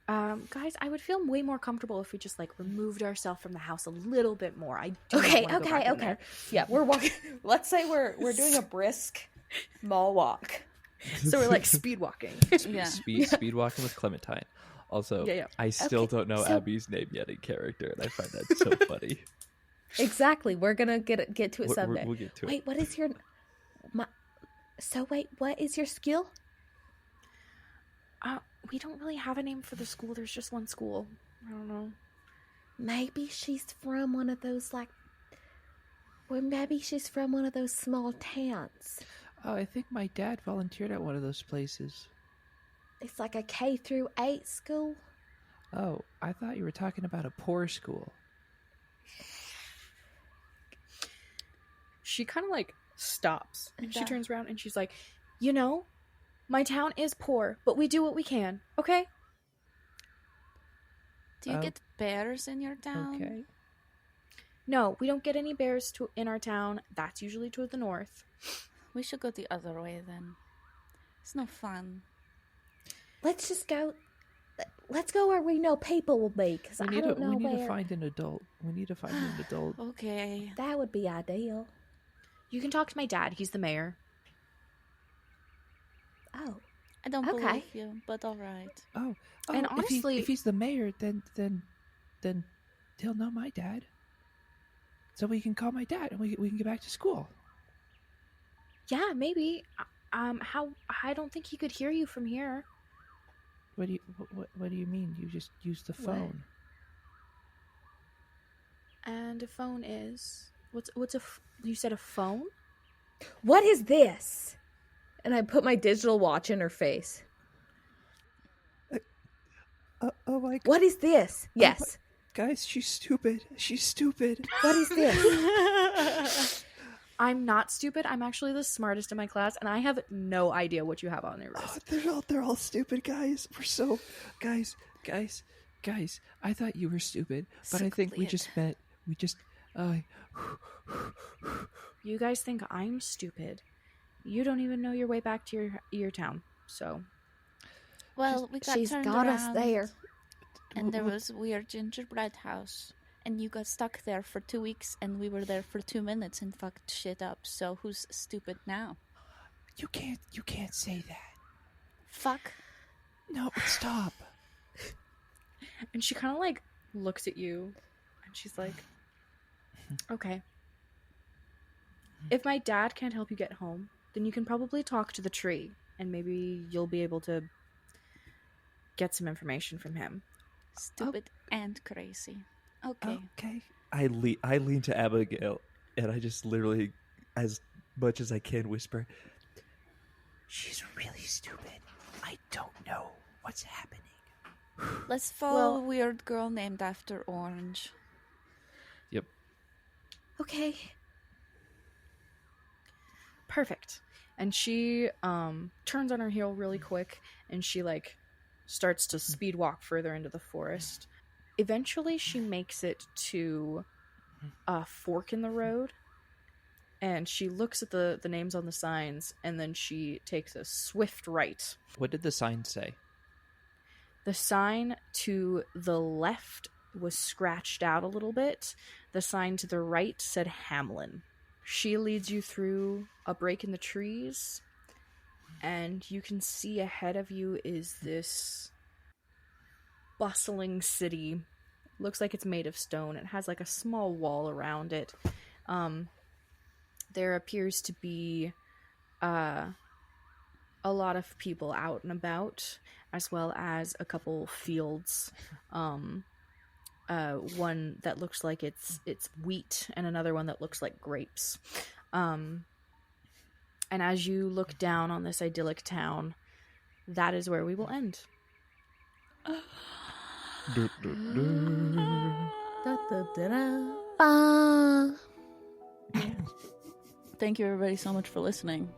Guys, I would feel way more comfortable if we just like removed ourselves from the house a little bit more. I do Okay. not wanna go back in there. Yeah, we're walking. Let's say we're doing a brisk mall walk. So we're like speed walking. Yeah. Speed walking with Clementine. Also, Yeah. I still Okay, don't know so- Abby's name yet in character, and I find that so funny. Exactly. We're gonna get to it someday. We'll get to it. Wait, what is your what is your skill? We don't really have a name for the school. There's just one school. I don't know. Maybe she's from one of those maybe she's from one of those small towns. Oh, I think my dad volunteered at one of those places. It's like a K-8 school. Oh, I thought you were talking about a poor school. She kind of like stops and she Yeah. turns around and she's like, you know, my town is poor, but we do what we can, okay? Do you Oh. get bears in your town? Okay. No, we don't get any bears in our town. That's usually to the north. We should go the other way then. It's no fun. Let's just go. Let's go where we know people will be, because I don't know we need where. to find an adult. We need to find an adult. Okay. That would be ideal. You can talk to my dad. He's the mayor. Oh, I don't Okay. believe you, but alright. Oh, And if honestly- if he's the mayor, then he'll know my dad. So we can call my dad and we can get back to school. Yeah, maybe. How? I don't think he could hear you from here. What do you mean? You just use the What? phone? And a phone is you said a phone? what is this? And I put my digital watch in her face. Oh my What is this? Yes. guys, she's stupid. She's stupid. What is this? I'm not stupid. I'm actually the smartest in my class, and I have no idea what you have on your wrist. They're all stupid, guys. We're so guys. I thought you were stupid, but I think we just met. We just You guys think I'm stupid. You don't even know your way back to your town. So Well, we got She's turned got us around, there. and there was a weird gingerbread house. And you got stuck there for 2 weeks, and we were there for 2 minutes and fucked shit up. So who's stupid now? you can't say that. Fuck. No, stop. and she kind of like looks at you, and she's like, "Okay. If my dad can't help you get home, then you can probably talk to the tree, and maybe you'll be able to get some information from him." Stupid and crazy. Okay. Okay. I lean to Abigail, and I just literally, as much as I can, whisper, She's really stupid. I don't know what's happening. Let's follow a weird girl named after Orange. "Yep." Okay. Perfect. And she turns on her heel really quick, and she like starts to speed walk further into the forest. Eventually she makes it to a fork in the road, And she looks at the names on the signs, and then she takes a swift right. What did the sign say? The sign to the left was scratched out a little bit. The sign to the right said Hamlin. She leads you through a break in the trees, and you can see ahead of you is this bustling city. Looks like it's made of stone. It has like a small wall around it. There appears to be a lot of people out and about, as well as a couple fields. One that looks like it's wheat, and another one that looks like grapes. And as you look down on this idyllic town, that is where we will end. Thank you everybody so much for listening.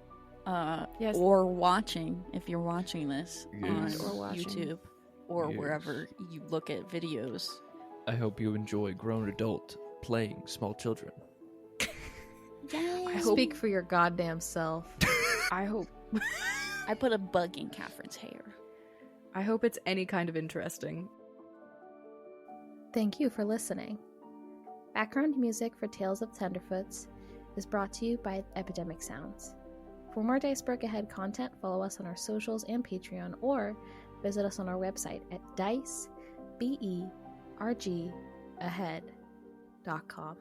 Yes. Or watching, if you're watching this on Yes. Or watching. YouTube or Yes. wherever you look at videos. I hope you enjoy grown adult playing small children. I hope, Speak for your goddamn self. I hope I put a bug in Kathryn's hair. it's any kind of interesting. Thank you for listening. Background music for Tales of Tenderfoots is brought to you by Epidemic Sounds. For more DICEBERG Ahead content, follow us on our socials and Patreon, or visit us on our website at DICEBERG Ahead.com.